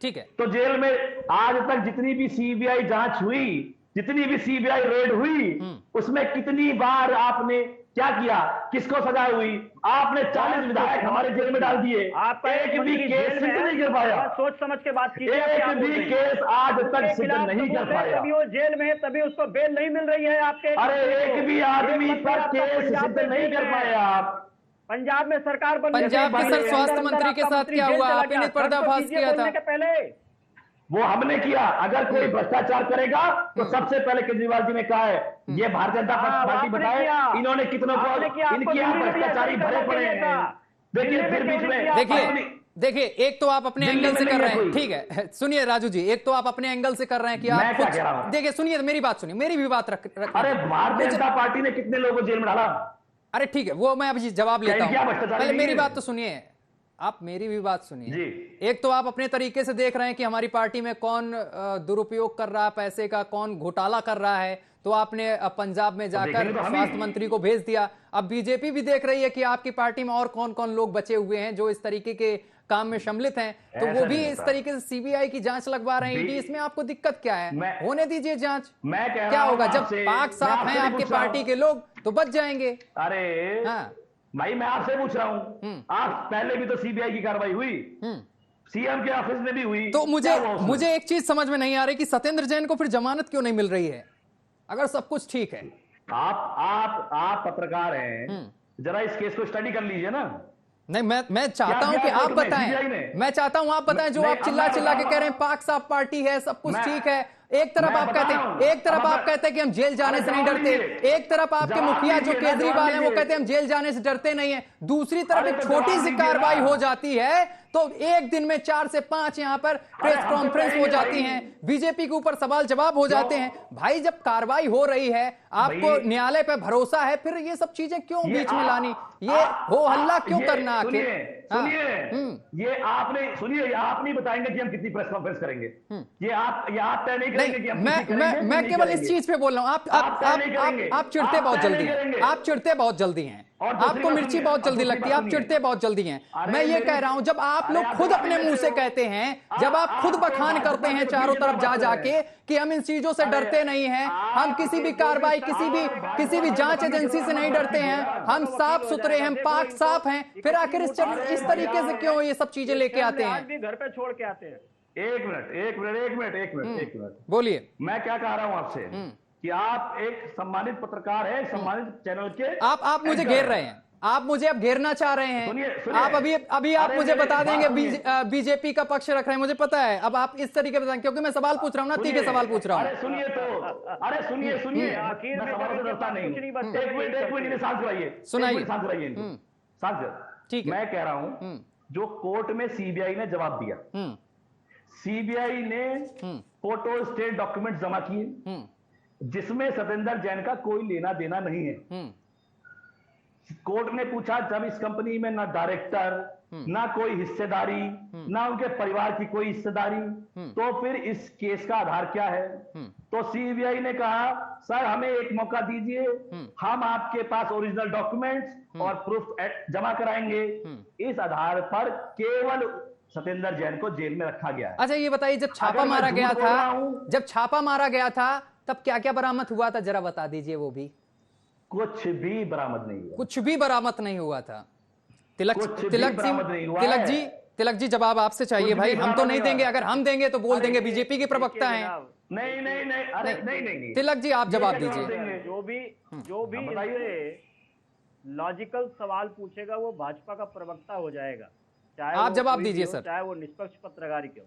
ठीक है, तो जेल में आज तक जितनी भी CBI जांच हुई, जितनी भी CBI रेड हुई, उसमें कितनी बार आपने क्या किया, किसको सजा हुई? आपने 40 विधायक हमारे जेल में डाल दिए, आपका एक भी केस सिद्ध नहीं कर पाया, सोच समझ के बात कीजिए। एक भी केस आज तक सिद्ध नहीं कर पाया। तभी वो जेल में है, तभी उसको बेल नहीं मिल रही है आपके। अरे एक भी आदमी पर केस सिद्ध नहीं कर पाया आप। पंजाब में सरकार बन, पंजाब के सर स्वास्थ्य मंत्री के साथ क्या हुआ? आपने ने पर्दाफाश किया था पहले, वो हमने किया। अगर कोई भ्रष्टाचार करेगा तो सबसे पहले केजरीवाल जी ने कहा है, ये भारतीय जनता पार्टी बताए इन्होंने कितनों को इनकी भ्रष्टाचारी भरे पड़े हैं। देखिए फिर बीच में देखिए, एक तो आप अपने एंगल से कर रहे हैं, ठीक है, सुनिए राजू जी, एक तो आप अपने एंगल से कर रहे हैं कि आप खुद, देखिए सुनिए, मेरी बात सुनिए, मेरी भी बात रख अरे भारतीय जनता पार्टी ने कितने लोगों को जेल में डाला? अरे ठीक है, वो मैं अभी जवाब लेता हूं, पहले मेरी बात तो सुनिए, आप मेरी भी बात सुनिए। एक तो आप अपने तरीके से देख रहे हैं कि हमारी पार्टी में कौन दुरुपयोग कर रहा है पैसे का, कौन घोटाला कर रहा है, तो आपने पंजाब में जाकर स्वास्थ्य मंत्री को भेज दिया। अब बीजेपी भी देख रही है कि आपकी पार्टी में और कौन कौन लोग बचे हुए हैं जो इस तरीके के काम में सम्मिलित हैं, तो वो भी इस तरीके से CBI की जांच लगवा रहे हैं, ईडी। इसमें आपको दिक्कत क्या है? होने दीजिए जांच, क्या होगा? जब पाक साफ हैं आपके पार्टी के लोग तो बच जाएंगे। अरे हाँ भाई, मैं आपसे पूछ रहा हूं, आप पहले भी तो CBI की कार्रवाई हुई, CM के ऑफिस में भी हुई, तो मुझे एक चीज समझ में नहीं आ रही कि सत्येंद्र जैन को फिर जमानत क्यों नहीं मिल रही है अगर सब कुछ ठीक है? आप पत्रकार हैं, जरा इस केस को स्टडी कर लीजिए ना। नहीं, मैं चाहता हूं कि आप बताएं, मैं चाहता हूं आप बताएं, जो आप चिल्ला चिल्ला के कह रहे हैं पाक साफ पार्टी है, सब कुछ ठीक है। एक तरफ आप कहते हैं कि हम जेल जाने से नहीं डरते, एक तरफ आपके मुखिया जो केजरीवाल हैं वो कहते हैं हम जेल जाने से डरते नहीं है, दूसरी तरफ एक छोटी सी कार्रवाई हो जाती है तो एक दिन में 4 से 5 यहां पर प्रेस कॉन्फ्रेंस हो जाती हैं, बीजेपी के ऊपर सवाल जवाब हो जाते हैं। भाई जब कार्रवाई हो रही है, आपको न्यायालय पे भरोसा है, फिर ये सब चीजें क्यों बीच में लानी, ये हो हल्ला क्यों करना आखिर? ये आप नहीं बताएंगे कि हम कितनी प्रेस कॉन्फ्रेंस करेंगे, ये आप तय नहीं करेंगे कि हम मैं केवल इस चीज पे बोल रहा हूं। आप चिढ़ते बहुत जल्दी हैं, आप चिढ़ते बहुत जल्दी हैं, आपको मिर्ची बहुत जल्दी लगती है, आप चिढ़ते बहुत जल्दी हैं। मैं ये कह रहा हूं, जब आप लोग खुद अपने मुंह से कहते हैं, जब आप खुद बखान करते हैं चारों तरफ जा जाके कि हम इन चीजों से डरते नहीं हैं, हम किसी भी कार्रवाई, किसी भी जांच एजेंसी से नहीं डरते हैं, हम साफ सुथरे हैं, पाक साफ हैं, फिर आखिर इस तरीके से क्यों ये सब चीजें लेके आते हैं? घर पे छोड़ के आते हैं। एक मिनट बोलिए। मैं क्या कह रहा हूं आपसे कि आप एक सम्मानित पत्रकार है, सम्मानित चैनल के, आप मुझे घेर रहे हैं, आप मुझे अब घेरना चाह रहे हैं। सुनिए, आप अभी आप मुझे बता देंगे बीजेपी का पक्ष रख रहे हैं, मुझे पता है। अब आप इस तरीके से, क्योंकि मैं सवाल पूछ रहा हूं ना, तीखे सवाल पूछ रहा हूं। अरे सुनिए मैं सवालों से डरता नहीं हूं। एक मिनट शांत कराइए, सुनाइए। ठीक है, मैं कह रहा हूं जो कोर्ट में CBI ने जवाब दिया, CBI ने फोटो स्टेट डॉक्यूमेंट जमा किए जिसमें सत्येंद्र जैन का कोई लेना देना नहीं है। कोर्ट ने पूछा, जब इस कंपनी में ना डायरेक्टर, ना कोई हिस्सेदारी, ना उनके परिवार की कोई हिस्सेदारी, तो फिर इस केस का आधार क्या है? तो CBI ने कहा, सर हमें एक मौका दीजिए, हम आपके पास ओरिजिनल डॉक्यूमेंट्स और प्रूफ जमा कराएंगे। इस आधार पर केवल सत्येंद्र जैन को जेल में रखा गया है। अच्छा ये बताइए, जब छापा मारा गया था तब क्या क्या बरामद हुआ था, जरा बता दीजिए वो भी। कुछ भी बरामद नहीं हुआ, कुछ भी बरामद नहीं हुआ था। तिलक जी जवाब आपसे चाहिए भाई, हम तो नहीं देंगे, अगर हम देंगे तो बोल देंगे बीजेपी के प्रवक्ता हैं। नहीं। तिलक जी आप जवाब दीजिए। जो भी लॉजिकल सवाल पूछेगा वो भाजपा का प्रवक्ता हो जाएगा। चाहे आप वो जवाब कोई भी दीजिए हो, सर। चाहे वो निष्पक्ष पत्रकारिता की हो।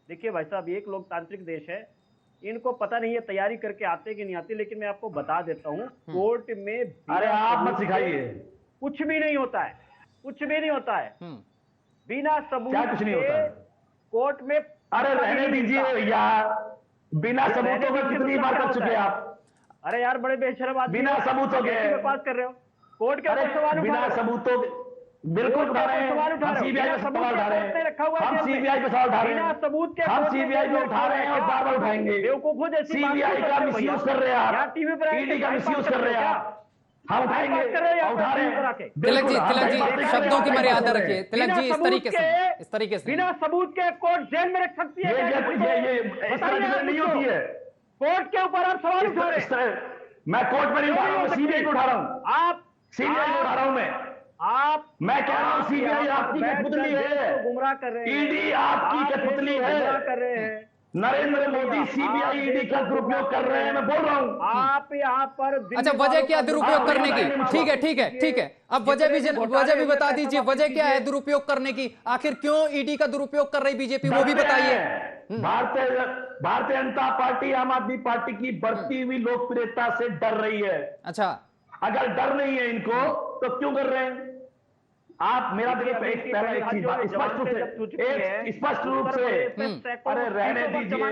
देखिए भाई साहब, ये एक लोकतांत्रिक देश है, इनको पता नहीं है तैयारी करके आते कि नहीं आते, लेकिन मैं आपको बता देता हूँ, कोर्ट में अरे आप मत सिखाइए, कुछ भी नहीं होता है, कुछ भी नहीं होता है बिना सबूत क्या कुछ नहीं होता है? कोर्ट में। अरे रहने दीजिए भैया, बिना सबूतों के कितनी बार कर चुके आप? अरे यार बड़े बेशरम आदमी, बिना सबूतों के पास कर रहे हो, कोर्ट के अरे ऊपर सवाल उठा बिना रहे हो। सबूतों बिल्कुल उठा रहे हैं, हम सीबीआई पे सवाल उठा रहे हैं, हम सीबीआई पे सवाल उठा रहे हैं, सबूत के हम सीबीआई पे उठा रहे हैं और बार बार उठाएंगे। बेवकूफों जैसी सीबीआई का मिसयूज कर रहे हैं आप, टीवी पर ईडी का मिसयूज कर रहे हैं आप, हम उठाएंगे, उठा रहे हैं। तिलक जी, बिल्कुल, तिलक जी, हम शब्दों की बात मर्यादा कर रहे रखिए। हैं। तिलक जी, इस तरीके से बिना सबूत के कोर्ट जेल में रख सकती है। ये इस तरह की नहीं होती है। कोर्ट के ऊपर आप सवाल उठा रहे हैं। मैं कोर्ट में नहीं उठा रहा हूँ, सीबीआई को उठा रहा हूँ, आप सीबीआई को उठा रहा हूँ मैं कह रहा हूँ सीबीआई आपकी कठपुतली है, गुमराह कर रहे हैं, ईडी आपकी कठपुतली गुमराह है, कर रहे हैं। नरेंद्र मोदी सीबीआई ईडी का दुरुपयोग कर रहे हैं, मैं बोल रहा हूँ। आप यहाँ पर अच्छा, वजह क्या दुरुपयोग करने की? ठीक है, अब वजह भी बता दीजिए, वजह क्या है दुरुपयोग करने की? आखिर क्यों ईडी का दुरुपयोग कर रही बीजेपी, वो भी बताइए। भारतीय जनता पार्टी आम आदमी पार्टी की बढ़ती हुई लोकप्रियता से डर रही है। अच्छा, अगर डर नहीं है इनको तो क्यों कर रहे हैं? आप मेरा देखिए, पहला एक चीज स्पष्ट रूप से अरे रहने दीजिए,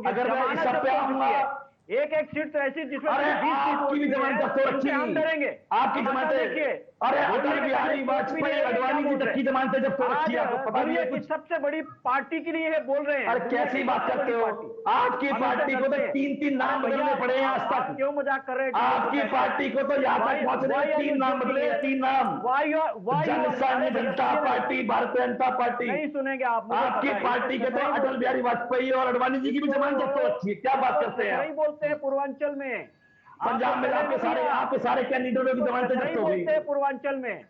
अगर मैं इस सब पे आऊंगा, एक सीट तो ऐसी जिसमें अरे आपकी भी जमानत जब्त हो रखी, हम डरेंगे, आपकी जमानतें, अरे अटल बिहारी वाजपेयी अडवाणी जी तक की जमानतें जब्त हो रखी है, आपको पता नहीं है कुछ? सबसे बड़ी पार्टी के लिए बोल रहे हैं। अरे कैसी बात करते हो? आपकी पार्टी को तो 3-3 नाम बदलने पड़े हैं आज तक। क्यों मजाक कर रहे हैं? आपकी पार्टी को तो यहाँ तक पहुंचने 3 नाम बदले, 3 नाम। जनता पार्टी, भारतीय जनता पार्टी। नहीं सुनेंगे आप, आपकी पार्टी के तो अटल बिहारी वाजपेयी और अडवाणी जी की भी जमानत जब्त हो रखी है, क्या बात करते हैं? नहीं बोलते हैं पूर्वांचल में, पंजाब में आपके सारे कैंडिडेटों की जमानतें जब्त हो गई। पूर्वांचल में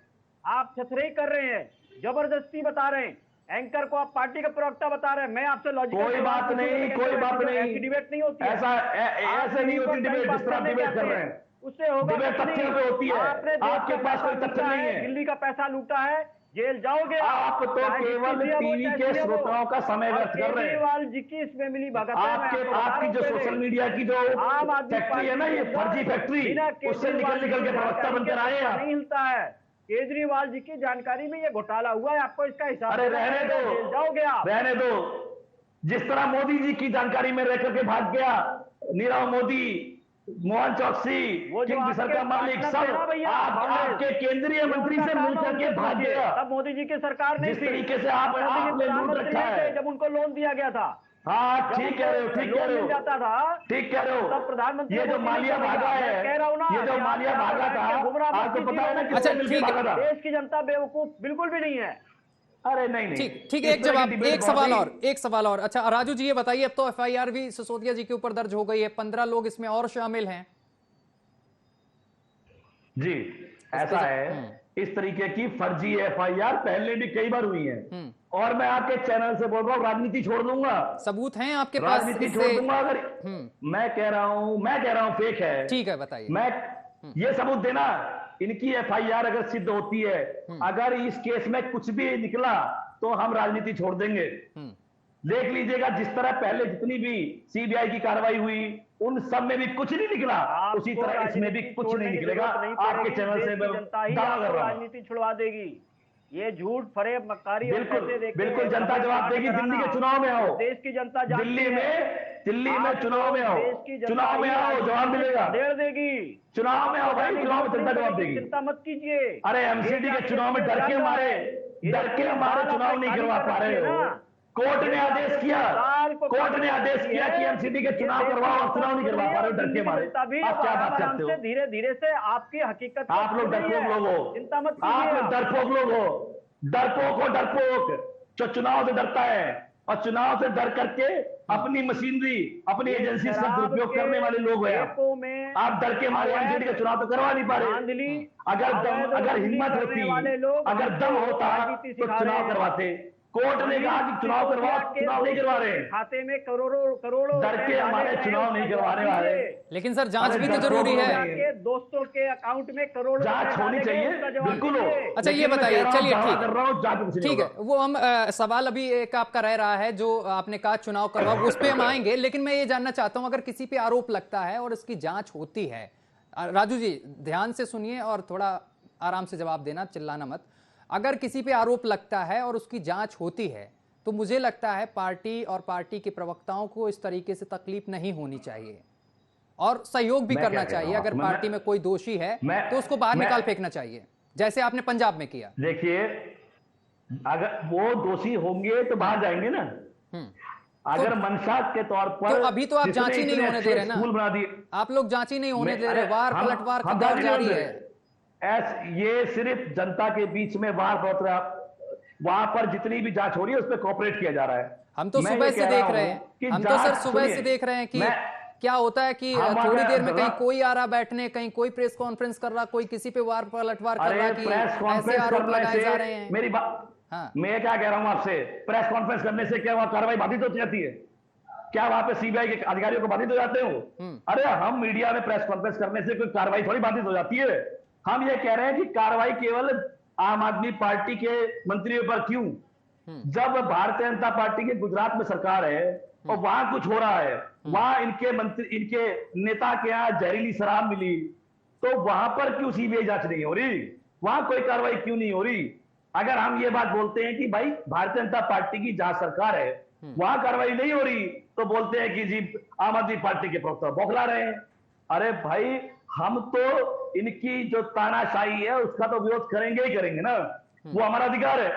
आप छतरई कर रहे हैं, जबरदस्ती बता रहे हैं, एंकर को आप पार्टी का प्रवक्ता बता रहे हैं। मैं आपसे लॉजिकल कोई बात नहीं, कोई बात नहीं, ऐसी डिबेट नहीं होती, ऐसे नहीं होती डिबेट जिस तरह डिबेट कर रहे हैं। उससे होगा डिबेट तथ्यों पे होती है, आपके पास कोई तथ्य नहीं है। दिल्ली का पैसा लूटा है, जेल जाओगे। आप तो केवल टीवी के श्रोताओं का समय व्यर्थ कर रहे हैं। केजरीवाल जी की इसमें मिली भगत, आपकी जो सोशल मीडिया की जो फैक्ट्री है ना, ये फर्जी फैक्ट्री, उससे निकल के प्रवक्ता बनकर आए हैं। नहीं हिलता है। केजरीवाल जी की जानकारी में ये घोटाला हुआ है, आपको इसका हिसाब अरे रहने दो, जाओगे आप, रहने दो। जिस तरह मोदी जी की जानकारी में रह करके भाग गया नीरव मोदी, मोहन चौकसी, किंगफिशर का मालिक, सब आपके केंद्रीय मंत्री से मिलकर के भाग गया। तब मोदी जी की सरकार नहीं जिस थी, तरीके से आपने लूट रखा है, जब उनको लोन दिया गया था। हाँ ठीक कह रहे हो, ठीक कह रहे हो, जाता था, ठीक कह रहे हो। तब प्रधानमंत्री ये जो मालिया भागा है, कह रहा हूँ ना, ये जो मालिया भागा था, आपको पता है ना किससे मिलकर भागा था? देश की जनता बेवकूफ बिल्कुल भी नहीं है। अरे नहीं, ठीक है, एक सवाल और। अच्छा राजू जी, ये बताइए, अब तो एफआईआर भी सिसोदिया जी के ऊपर दर्ज हो गई है, 15 लोग इसमें और शामिल हैं। जी ऐसा है, इस तरीके की फर्जी एफआईआर पहले भी कई बार हुई है, और मैं आपके चैनल से बोल रहा हूँ, राजनीति छोड़ दूंगा। सबूत हैं आपके पास? राजनीति छोड़ दूंगा अगर मैं कह रहा हूँ फेक है। ठीक है, बताइए। मैं ये सबूत देना, इनकी एफआईआर अगर सिद्ध होती है, अगर इस केस में कुछ भी निकला तो हम राजनीति छोड़ देंगे। देख लीजिएगा, जिस तरह पहले जितनी भी सीबीआई की कार्रवाई हुई, उन सब में भी कुछ नहीं निकला, उसी तरह इसमें भी कुछ नहीं निकलेगा। आपके चैनल से दावा कर रहा हूं, राजनीति छुड़वा देगी। ये झूठ फरेब मक्कारी, बिल्कुल जनता जवाब देगी। दिल्ली के चुनाव में आओ, देश की जनता दिल्ली में चुनाव में आओ, चुनाव में आओ, जवाब मिलेगा, देर देगी। चुनाव में आओ भाई, चुनाव में जनता जवाब देगी। चिंता मत कीजिए। अरे एमसीडी के चुनाव में डर के मारे चुनाव नहीं करवा पा रहे हो। कोर्ट ने आदेश किया कि एमसीडी के चुनाव करवाओ, और चुनाव नहीं करवा पा रहे हो डर के मारे। आप क्या बात करते हो? धीरे धीरे से आपकी हकीकत, आप लोग डरपोक लोग हो, चिंता मत आप लोग डरपोक लोग हो, डरपोक जो चुनाव से डरता है, और चुनाव से डर करके अपनी मशीनरी, अपनी एजेंसी से दुरुपयोग करने वाले लोग हैं। आप डर के मारे एमसीडी का चुनाव तो करवा नहीं पा रहे। अगर हिम्मत होती, अगर दम होता तो चुनाव करवाते। कोर्ट ने कहा कि चुनाव करवाओ, चुनाव नहीं करवा रहे। खाते में करोड़ों डर के हमारे चुनाव नहीं करवाने वाले। लेकिन सर जांच भी तो जरूरी है। के दोस्तों के अकाउंट में करोड़ों जांच होनी चाहिए, बिल्कुल हो। अच्छा ये बताइए, चलिए ठीक है, वो हम सवाल अभी एक आपका रह रहा है जो आपने कहा चुनाव करवाओ, उस पर हम आएंगे। लेकिन मैं ये जानना चाहता हूं, अगर किसी पे आरोप लगता है और इसकी जांच होती है, राजू जी ध्यान से सुनिए और थोड़ा आराम से जवाब देना, चिल्लाना मत। अगर किसी पे आरोप लगता है और उसकी जांच होती है तो मुझे लगता है पार्टी और पार्टी के प्रवक्ताओं को इस तरीके से तकलीफ नहीं होनी चाहिए और सहयोग भी करना चाहिए। अगर पार्टी में कोई दोषी है तो उसको बाहर निकाल फेंकना चाहिए, जैसे आपने पंजाब में किया। देखिए, अगर वो दोषी होंगे तो बाहर जाएंगे ना। अगर मंशा के तौर पर तो अभी तो आप जांच ही नहीं होने दे रहे ना, स्कूल बना दिए, आप लोग जांच ही नहीं होने दे रहे, वार पलटवार का दौर जारी है। ये सिर्फ जनता के बीच में वार पलट रहा, वहां पर जितनी भी जांच हो रही है उस पर कोऑपरेट किया जा रहा है। हम तो सुबह से देख रहे हैं, हम तो सर सुबह से देख रहे हैं कि क्या होता है कि थोड़ी देर में कहीं कोई आ रहा बैठने, कहीं कोई प्रेस कॉन्फ्रेंस कर रहा, कोई किसी पे वार पलटवार कर रहा कि ऐसे आरोप लगाए जा रहे हैं। मेरी बात, मैं क्या कह रहा हूं आपसे, प्रेस कॉन्फ्रेंस करने से क्या वहां कार्रवाई बाधित हो जाती है? क्या वहां पे सीबीआई के अधिकारियों को बाधित हो जाते हो? अरे हम मीडिया में प्रेस कॉन्फ्रेंस करने से कोई कार्रवाई थोड़ी बाधित हो जाती है। हम ये कह रहे हैं कि कार्रवाई केवल आम आदमी पार्टी के मंत्रियों पर क्यों? जब भारतीय जनता पार्टी की गुजरात में सरकार है और वहां कुछ हो रहा है, वहां इनके मंत्री, इनके नेता के यहाँ जहरीली शराब मिली, तो वहां पर क्यों सीबीआई जांच नहीं हो रही? वहां कोई कार्रवाई क्यों नहीं हो रही? अगर हम ये बात बोलते हैं कि भाई भारतीय जनता पार्टी की जहां सरकार है वहां कार्रवाई नहीं हो रही, तो बोलते हैं कि जी आम आदमी पार्टी के प्रवक्ता बौखला रहे हैं। अरे भाई, हम तो इनकी जो तानाशाही है उसका तो विरोध करेंगे ही करेंगे ना, वो हमारा अधिकार है।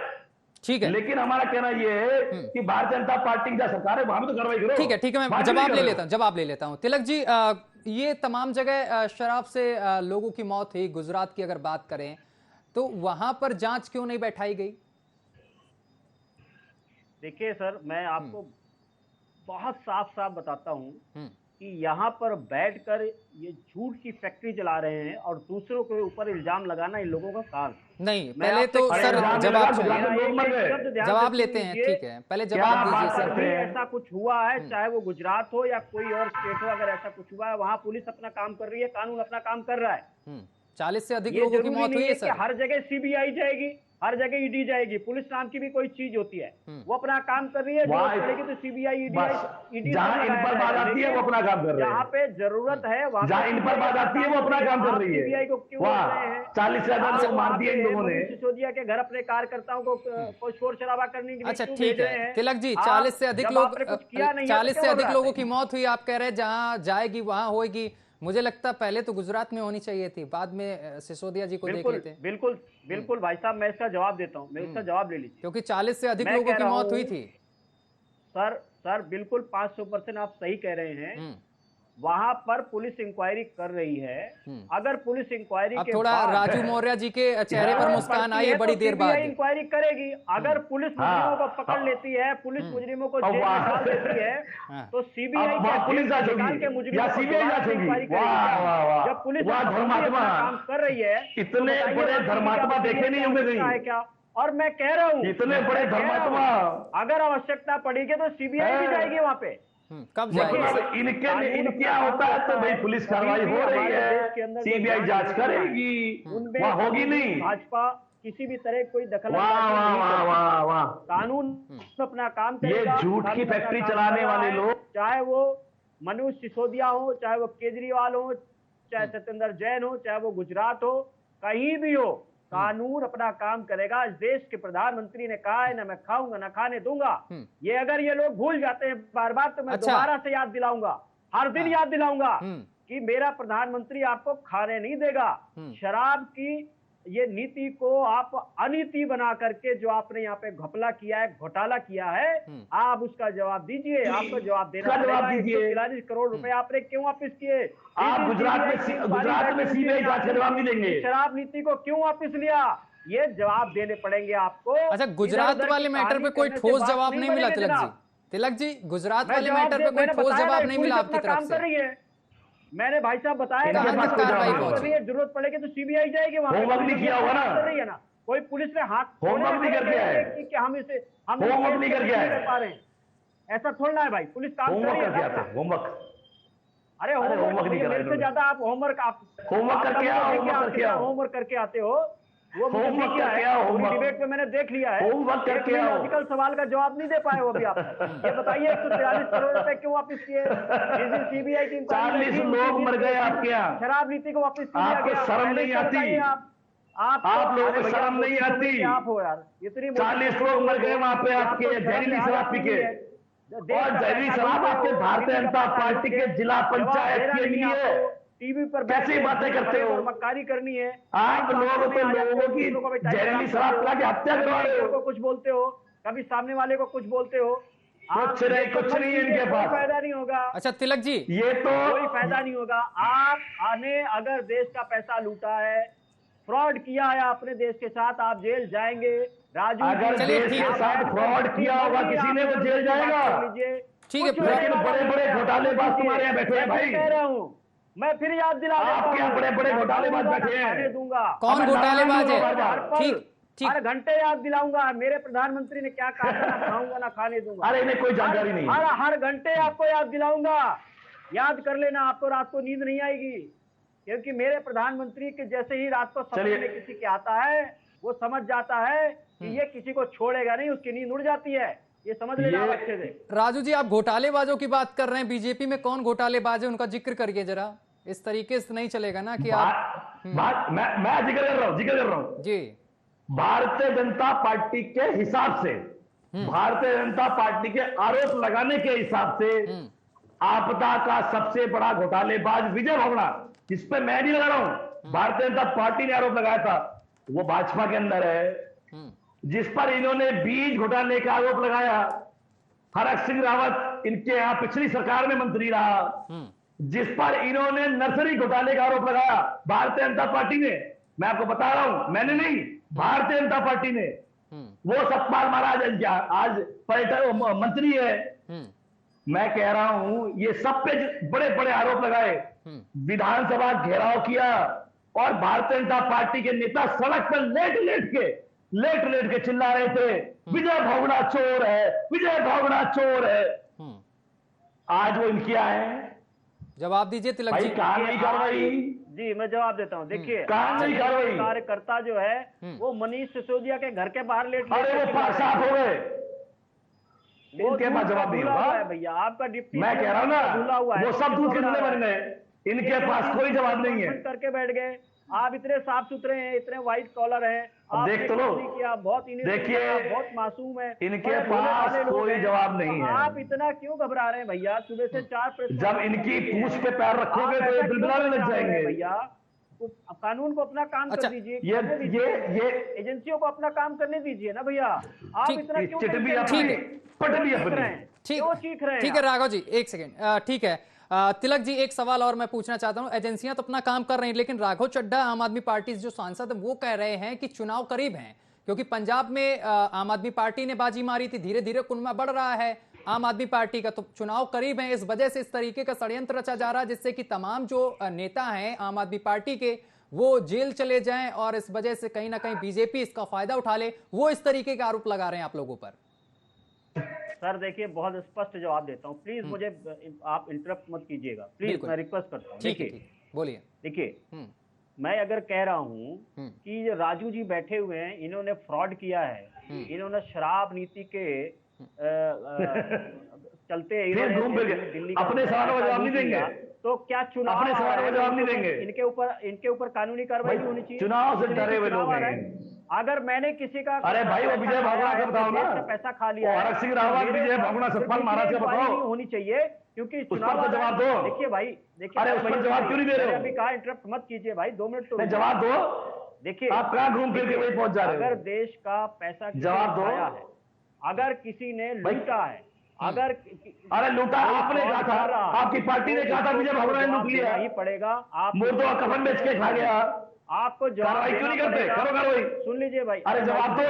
ठीक है, लेकिन हमारा कहना यह है कि भारतीय जनता पार्टी की जो सरकार है वहां भी तो कार्रवाई करो। ठीक है, मैं जवाब ले लेता हूं। तिलक जी, ये तमाम जगह शराब से लोगों की मौत हुई, गुजरात की अगर बात करें तो वहां पर जांच क्यों नहीं बैठाई गई? देखिए सर, मैं आपको बहुत साफ साफ बताता हूं कि यहाँ पर बैठकर ये झूठ की फैक्ट्री चला रहे हैं और दूसरों के ऊपर इल्जाम लगाना इन लोगों का काम नहीं। पहले तो सर जवाब लेते हैं, ठीक है, पहले जवाब दीजिए सर। ऐसा कुछ हुआ है, चाहे वो गुजरात हो या कोई और स्टेट हो, अगर ऐसा कुछ हुआ है, वहाँ पुलिस अपना काम कर रही है, कानून अपना काम कर रहा है। 40 से अधिक लोगों की मौत हुई है सर। हर जगह सीबीआई जाएगी, हर जगह ईडी जाएगी, पुलिस नाम की भी कोई चीज होती है, वो अपना काम कर रही है। तो सीबीआई ईडी जहां इन पर बात आती है वो अपना काम कर रही है, जहाँ पे जरूरत है वहाँ जहां इन पर बात आती है वो अपना काम कर रही है। सीबीआई को क्यों 40 से ज्यादा लोग मार दिए इन लोगों ने। सिसोदिया के घर अपने कार्यकर्ताओं को शोर शराबा करने के लिए। अच्छा ठीक है तिलक जी, 40 से अधिक लोगों की मौत हुई, आप कह रहे हैं जहां जाएगी वहां होगी। मुझे लगता पहले तो गुजरात में होनी चाहिए थी, बाद में सिसोदिया जी को देख लेते हैं। बिल्कुल भाई साहब, मैं इसका जवाब देता हूं, मैं इसका जवाब ले लीजिए, क्योंकि 40 से अधिक लोगों की मौत हुई थी। सर बिल्कुल 500% आप सही कह रहे हैं। वहां पर पुलिस इंक्वायरी कर रही है। अगर पुलिस इंक्वायरी के थोड़ा राजू मौर्य जी के चेहरे पर मुस्कान आई है बड़ी देर बाद। इंक्वायरी करेगी, अगर पुलिस मुजरिमों को पकड़ लेती है, पुलिस मुजरिमों को जेल में डाल देती है, तो सीबीआई पुलिस के मुजरिमों को इंक्वायरी करेगी। जब पुलिस काम कर रही है, इतने बड़े धर्मात्मा देखे नहीं होंगे है क्या? और मैं कह रहा हूँ इतने बड़े धर्मात्मा, अगर आवश्यकता पड़ेगी तो सीबीआई भी जाएगी वहां पे। कब जाएगी? इनके होता है तो भाई पुलिस कार्रवाई हो रही है, सीबीआई जांच करेगी, वहां होगी नहीं। भाजपा किसी भी तरह कोई दखल कानून अपना काम करेगा। ये झूठ की फैक्ट्री चलाने वाले लोग, चाहे वो मनोज सिसोदिया हो, चाहे वो केजरीवाल हो, चाहे सत्येंद्र जैन हो, चाहे वो गुजरात हो, कहीं भी हो, कानून अपना काम करेगा। इस देश के प्रधानमंत्री ने कहा है ना मैं खाऊंगा ना खाने दूंगा। ये अगर ये लोग भूल जाते हैं बार बार तो मैं दोबारा से याद दिलाऊंगा, हर दिन याद दिलाऊंगा कि मेरा प्रधानमंत्री आपको खाने नहीं देगा। शराब की ये नीति को आप अनीति बना करके जो आपने यहाँ पे घपला किया है, घोटाला किया है, आप उसका जवाब दीजिए। आपको जवाब देना पड़ेगा। 143 करोड़ रुपए आपने क्यों वापिस किए? आप गुजरात में सीबीआई जांच का जवाब नहीं देंगे। शराब नीति को क्यों वापिस लिया, ये जवाब देने पड़ेंगे आपको। अच्छा, गुजरात वाले मैटर पे कोई ठोस जवाब नहीं मिला तिलक जी, गुजरात वाले मैटर पे कोई ठोस जवाब नहीं मिला आपकी तरफ से। मैंने भाई साहब बताया, जरूरत पड़ेगी तो सीबीआई जाएगी, वहां होमवर्क नहीं किया होगा ना, कोई पुलिस ने हाथ होमवर्क नहीं करके आए कि हम इसे हम होमवर्क नहीं करके आए पा रहे हैं, ऐसा थोड़ा है भाई। पुलिस काम कर रही है। होमवर्क अरे होमवर्क नहीं, मेरे से ज्यादा आप होमवर्क करके आओ, होमवर्क करके आते हो। वो होमवर्क करके आओ, होमवर्क डिबेट में मैंने देख लिया है। होमवर्क करके आओ। लॉजिकल सवाल का जवाब नहीं दे पाए वो भी आप। ये बताइए 143 करोड़ रुपए क्यों वापस किए? जिस दिन सीबीआई की 40 लोग मर गए आपके यहाँ। शराब नीति को वापस किया गया। आपको शर्म नहीं आती? आप लोगों को शर्म नहीं आती? आप हो यार, इतनी 40 लोग मर गए वहां पे आपके जहरीली शराब पी के, और जहरीली शराब आपके भारतीय जनता पार्टी के जिला पंचायत के लिए टीवी पर कैसी बातें करते हो? मक्कारी करनी है आप लोग तो लोगों की जहरीली शराब पिला के हत्या करवा रहे हो। कुछ बोलते हो, कभी सामने वाले को कुछ बोलते हो। कुछ नहीं इनके पास, कोई फायदा नहीं होगा। अच्छा तिलक जी, ये तो कोई फायदा नहीं होगा। आपने अगर देश का पैसा लूटा है, फ्रॉड किया है अपने देश के साथ, आप जेल जाएंगे। राजू अगर देश के साथ फ्रॉड किया होगा किसी ने, वो जेल जाएगा। ठीक है, लेकिन बड़े बड़े घोटालेबाज तुम्हारे यहाँ बैठे हैं भाई। कह रहा हूँ मैं, फिर याद दिला देता हूं, आपके यहाँ बड़े बड़े घोटालेबाज बैठे हैं। दूंगा। कौन घोटालेबाज है? ठीक, हर घंटे याद दिलाऊंगा मेरे प्रधानमंत्री ने क्या कहा था, ना खाऊंगा ना खाने दूंगा। अरे इन्हें कोई जानकारी नहीं। हर घंटे आपको याद दिलाऊंगा, याद कर लेना। आपको रात को नींद नहीं आएगी, क्योंकि मेरे प्रधानमंत्री के जैसे ही रात को सपने में किसी के आता है, वो समझ जाता है कि ये किसी को छोड़ेगा नहीं, उसकी नींद उड़ जाती है। ये समझ लेना अच्छे से। राजू जी, आप घोटालेबाजों की बात कर रहे हैं, बीजेपी में कौन घोटालेबाज है उनका जिक्र करिए जरा। इस तरीके से नहीं चलेगा ना कि आप मैं जिक्र कर रहा हूं जी। भारतीय जनता पार्टी के हिसाब से, भारतीय जनता पार्टी के आरोप लगाने के हिसाब से आपदा का सबसे बड़ा घोटालेबाज विजय भावड़ा, जिस पे मैं नहीं लगा रहा हूं, भारतीय जनता पार्टी ने आरोप लगाया था, वो भाजपा के अंदर है। जिस पर इन्होंने बीज घोटाले का आरोप लगाया, हरक सिंह रावत इनके यहां पिछली सरकार में मंत्री रहा। जिस पर इन्होंने नर्सरी घोटाले का आरोप लगाया, भारतीय जनता पार्टी ने, मैं आपको बता रहा हूं, मैंने नहीं, भारतीय जनता पार्टी ने। वो सतपाल महाराज आज पर्यटन मंत्री है। मैं कह रहा हूं ये सब पे बड़े बड़े आरोप लगाए, विधानसभा घेराव किया, और भारतीय जनता पार्टी के नेता सड़क पर लेट लेट के चिल्ला रहे थे, विजय भावड़ा चोर है, विजय भावड़ा चोर है। आज वो इनकी आए। जवाब दीजिए तिलक जी। कहां नहीं कार्रवाई? जी मैं जवाब देता हूं। देखिए, कार्यकर्ता जो है वो मनीष सिसोदिया के घर के बाहर लेट, अरे वो साफ हो गए, इनके पास जवाब नहीं होगा भैया। आपका डिप्टी, मैं कह रहा हूं ना, धुला हुआ है, वो सब दूध कितने बन गए, इनके पास कोई जवाब नहीं है। करके बैठ गए। आप इतने साफ सुथरे हैं, इतने व्हाइट कॉलर हैं, आप देख तो लो, बहुत देखिए बहुत मासूम है, इनके पास कोई जवाब नहीं है। आप इतना क्यों घबरा रहे हैं भैया? सुबह से 4 प्रेस, जब इनकी पूंछ पे पैर रखोगे तो ये बिलबिलाने लग जाएंगे भैया। कानून को अपना काम कर दीजिए, ये एजेंसियों को अपना काम करने दीजिए ना भैया। आप इतना क्यों चीख रहे हैं? ठीक है राघव जी, एक सेकेंड, ठीक है। तिलक जी, एक सवाल और मैं पूछना चाहता हूं। एजेंसियां तो अपना काम कर रही हैं, लेकिन राघव चड्ढा, आम आदमी पार्टी जो सांसद है, वो कह रहे हैं कि चुनाव करीब हैं, क्योंकि पंजाब में आम आदमी पार्टी ने बाजी मारी थी, धीरे धीरे कुनबा बढ़ रहा है आम आदमी पार्टी का, तो चुनाव करीब है। इस वजह से इस तरीके का षड्यंत्र रचा जा रहा है, जिससे कि तमाम जो नेता हैं आम आदमी पार्टी के, वो जेल चले जाएं, और इस वजह से कहीं ना कहीं बीजेपी इसका फायदा उठा ले। वो इस तरीके के आरोप लगा रहे हैं आप लोगों पर। सर देखिए, बहुत स्पष्ट जवाब देता हूँ, प्लीज मुझे आप इंटरप्ट मत कीजिएगा, प्लीज, मैं रिक्वेस्ट करता हूँ। ठीक है, बोलिए। देखिए, मैं अगर कह रहा हूँ कि राजू जी बैठे हुए हैं, इन्होंने फ्रॉड किया है, इन्होंने शराब नीति के चलते दिल्ली अपने सवालों का जवाब नहीं देंगे, तो क्या चुनाव अपने सवालों का जवाब नहीं देंगे? इनके ऊपर कानूनी कार्रवाई होनी चाहिए। चुनाव से डरे हुए लोग हैं। अगर मैंने किसी का, अरे भाई वो विजय भावड़ा का बताओ ना, पैसा खा लिया है, हरक सिंह रावत, विजय भावड़ा, सतपाल महाराज का बताओ, होनी चाहिए, क्योंकि चुनाव का जवाब दो। देखिए भाई, देखिए, अरे उस पर जवाब क्यों नहीं दे रहे हो? अभी कहा इंटरप्ट मत कीजिए भाई, 2 मिनट तो जवाब दो। देखिए, आप कहाँ घूम फिर के वही पहुंच जा रहे हो? अगर देश का पैसा जवाब दो है, अगर किसी ने लूटा है, अगर अरे लूटा आपने कहा था, आपकी पार्टी ने कहा था विजय भावड़ा ने लूट लिया, नहीं पड़ेगा। आप मुर्दों का कफन बेच के खा गया, आपको कार्रवाई क्यों नहीं करते? करो कार्रवाई। सुन लीजिए भाई, अरे जवाब दो।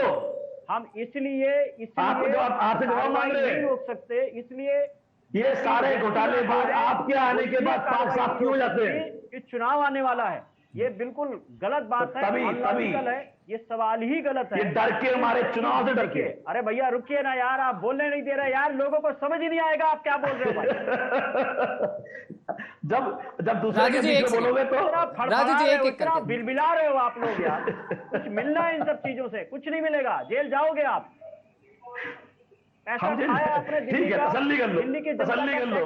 हम इसलिए आपसे जवाब मांग रहे नहीं रोक सकते, इसलिए ये सारे घोटाले बाद आपके आने के बाद पाक साफ क्यों हो जाते हैं? कि चुनाव आने वाला है, ये बिल्कुल गलत बात तो है, तभी अनलॉजिकल है, ये सवाल ही गलत है। ये डर के हमारे चुनाव से डर के। अरे भैया रुकिए ना यार, आप बोलने नहीं दे रहे यार, लोगों को समझ ही नहीं आएगा आप क्या बोल रहे हो भाई। जब दूसरे के बीच में बोलोगे तो राजू जी एक करके बिलबिला रहे हो आप लोग यार। कुछ मिलना है इन सब चीजों से? कुछ नहीं मिलेगा, जेल जाओगे आप। पैसा खाया आपने ठीक है, तसल्ली कर लो, तसल्ली कर लो,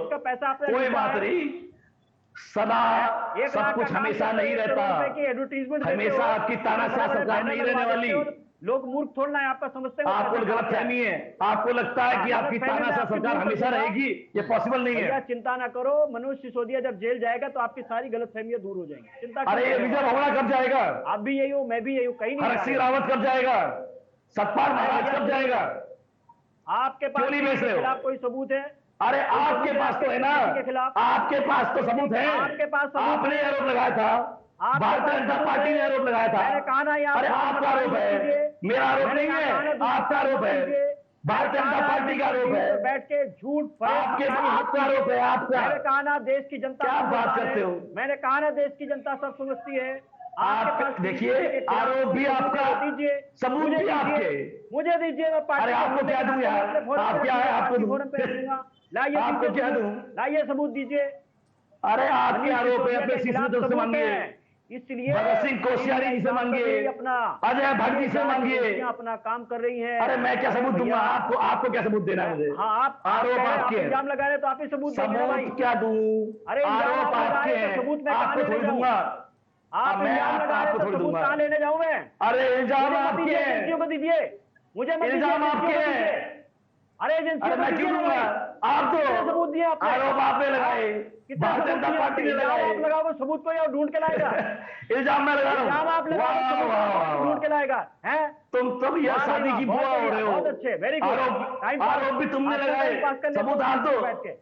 कोई बात नहीं। सदा सब कुछ हमेशा नहीं रहता, हमेशा आपकी तानाशाह सरकार नहीं रहने वाली। लोग मूर्ख थोड़ना है, आपका समझते हैं। आपको गलतफहमी है, आपको लगता है कि आपकी तानाशाह सरकार हमेशा रहेगी, ये पॉसिबल नहीं है। चिंता ना करो, मनोज सिसोदिया जब जेल जाएगा तो आपकी सारी गलतफहमियां दूर हो जाएंगी, चिंता। अरे ये विजय भगोड़ा कब जाएगा? आप भी यही हो, मैं भी यही हूँ, कहीं नहीं। हरक सिंह रावत कब जाएगा? सतपाल महाराज कब जाएगा? आपके पास खिलाफ कोई सबूत है? अरे आपके पास तो है ना, आपके पास तो सबूत है। आपके पास आपने आरोप लगाया था, भारतीय जनता पार्टी ने आरोप लगाया था। मैंने कहा ना यार, अरे आपका आरोप है, मेरा आरोप नहीं है, आपका आरोप है, भारतीय जनता पार्टी का आरोप है। बैठ के झूठ आपका आरोप है, आपका। मैंने कहा ना देश की जनता, क्या बात करते हो? मैंने कहा ना देश की जनता सब समझती है। आप देखिए, आरोप भी आपका, दीजिए, सबूत भी आपके, मुझे दीजिए, मैं पार्टी। अरे आपको क्या दूं यार? आप क्या है? आपको लाइए, आपको क्या दूं? लाइए सबूत दीजिए। अरे आपके आरोप है, अपने शिशु से मांगिए, इसलिए भगत सिंह कोश्यारी जी से मांगिए, अपना अजय भट्ट जी से मांगिए, अपना काम कर रही है। अरे मैं क्या सबूत दूंगा आपको? आपको क्या सबूत देना है मुझे? हाँ, आप आरोप आपके हैं, इल्जाम लगा रहे तो आप ही सबूत क्या दूं? अरे आरोप आपके हैं, सबूत मैं आपको थोड़ी दूंगा, मैं आपको थोड़ी दूंगा। कहाँ लेने जाऊं मैं? अरे इल्जाम आपके हैं, एजेंसियों को दीजिए, मुझे इल्जाम आपके हैं। अरे एजेंसी मैं क्यों दूंगा? आप तो सबूत दिए, आरोप आपने लगाए, भारतीय जनता पार्टी ने लगाए। आप लगाओ सबूत को, या ढूंढ के लाएगा? इल्जाम मैं लगा रहा हूँ, इल्जाम आप लगाओ, ढूंढ के लाएगा है? तुम यह शादी की बुआ हो रहे हो। बहुत अच्छे, वेरी गुड। आरोप भी तुमने लगाए, सबूत हाथ दो।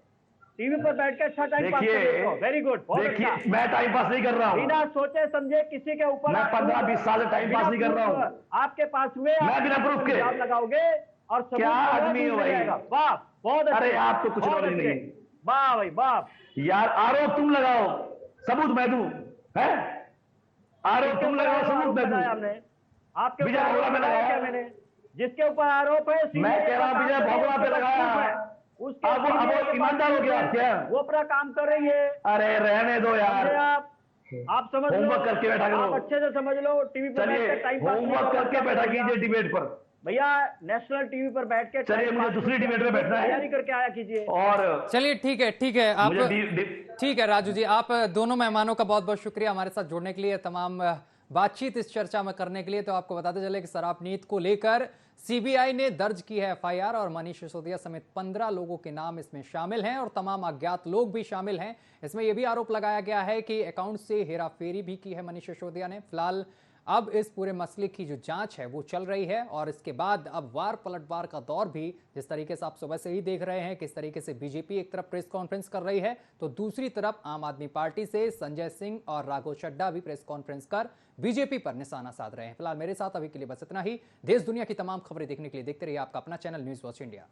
टीवी पर बैठ के अच्छा टाइम पास कर हो, वेरी गुड। देखिए, मैं टाइम पास नहीं कर रहा हूँ, बिना सोचे समझे किसी के ऊपर। मैं 15-20 साल से टाइम पास नहीं कर रहा हूँ। आपके पास हुए, मैं बिना प्रूफ के लगाओगे और क्या आदमी हो भाई? वाह, बहुत। अरे आप तो कुछ नॉलेज नहीं, वाह भाई वाह। यार आरोप तुम लगाओ, सबूत मैं दूं, है? आरोप तुम लगाओ, सबूत मैं दूं। हमने आपके विजय भगोड़ा पे लगाया, मैंने जिसके ऊपर आरोप है, मैं कह रहा हूं विजय भगोड़ा पे लगाया। उसके अब ईमानदार हो गया क्या? वो अपना काम कर रही है। अरे रहने दो यार, आप समझ लो, होमवर्क करके बैठा करो, अच्छे से समझ लो। टीवी पर चलिए होमवर्क करके बैठा कीजिए डिबेट पर। भैया नेशनल टीवी पर बैठ के, चलिए मुझे दूसरी डिबेट में बैठना है, तैयारी करके आया कीजिए। और चलिए ठीक है आप, ठीक है राजू जी, आप दोनों मेहमानों का बहुत बहुत शुक्रिया हमारे साथ जुड़ने के लिए, तमाम बातचीत इस चर्चा में करने के लिए। तो आपको बताते चले कि शराब नीति को लेकर सीबीआई ने दर्ज की है एफआईआर और मनीष सिसोदिया समेत 15 लोगों के नाम इसमें शामिल हैं और तमाम अज्ञात लोग भी शामिल हैं। इसमें यह भी आरोप लगाया गया है कि अकाउंट से हेराफेरी भी की है मनीष सिसोदिया ने। फिलहाल अब इस पूरे मसले की जो जांच है वो चल रही है और इसके बाद अब वार पलटवार का दौर भी, जिस तरीके से आप सुबह से ही देख रहे हैं किस तरीके से बीजेपी एक तरफ प्रेस कॉन्फ्रेंस कर रही है तो दूसरी तरफ आम आदमी पार्टी से संजय सिंह और राघव चड्ढा भी प्रेस कॉन्फ्रेंस कर बीजेपी पर निशाना साध रहे हैं। फिलहाल मेरे साथ अभी के लिए बस इतना ही। देश दुनिया की तमाम खबरें देखने के लिए देखते रहिए आपका अपना चैनल न्यूज़ वॉच इंडिया।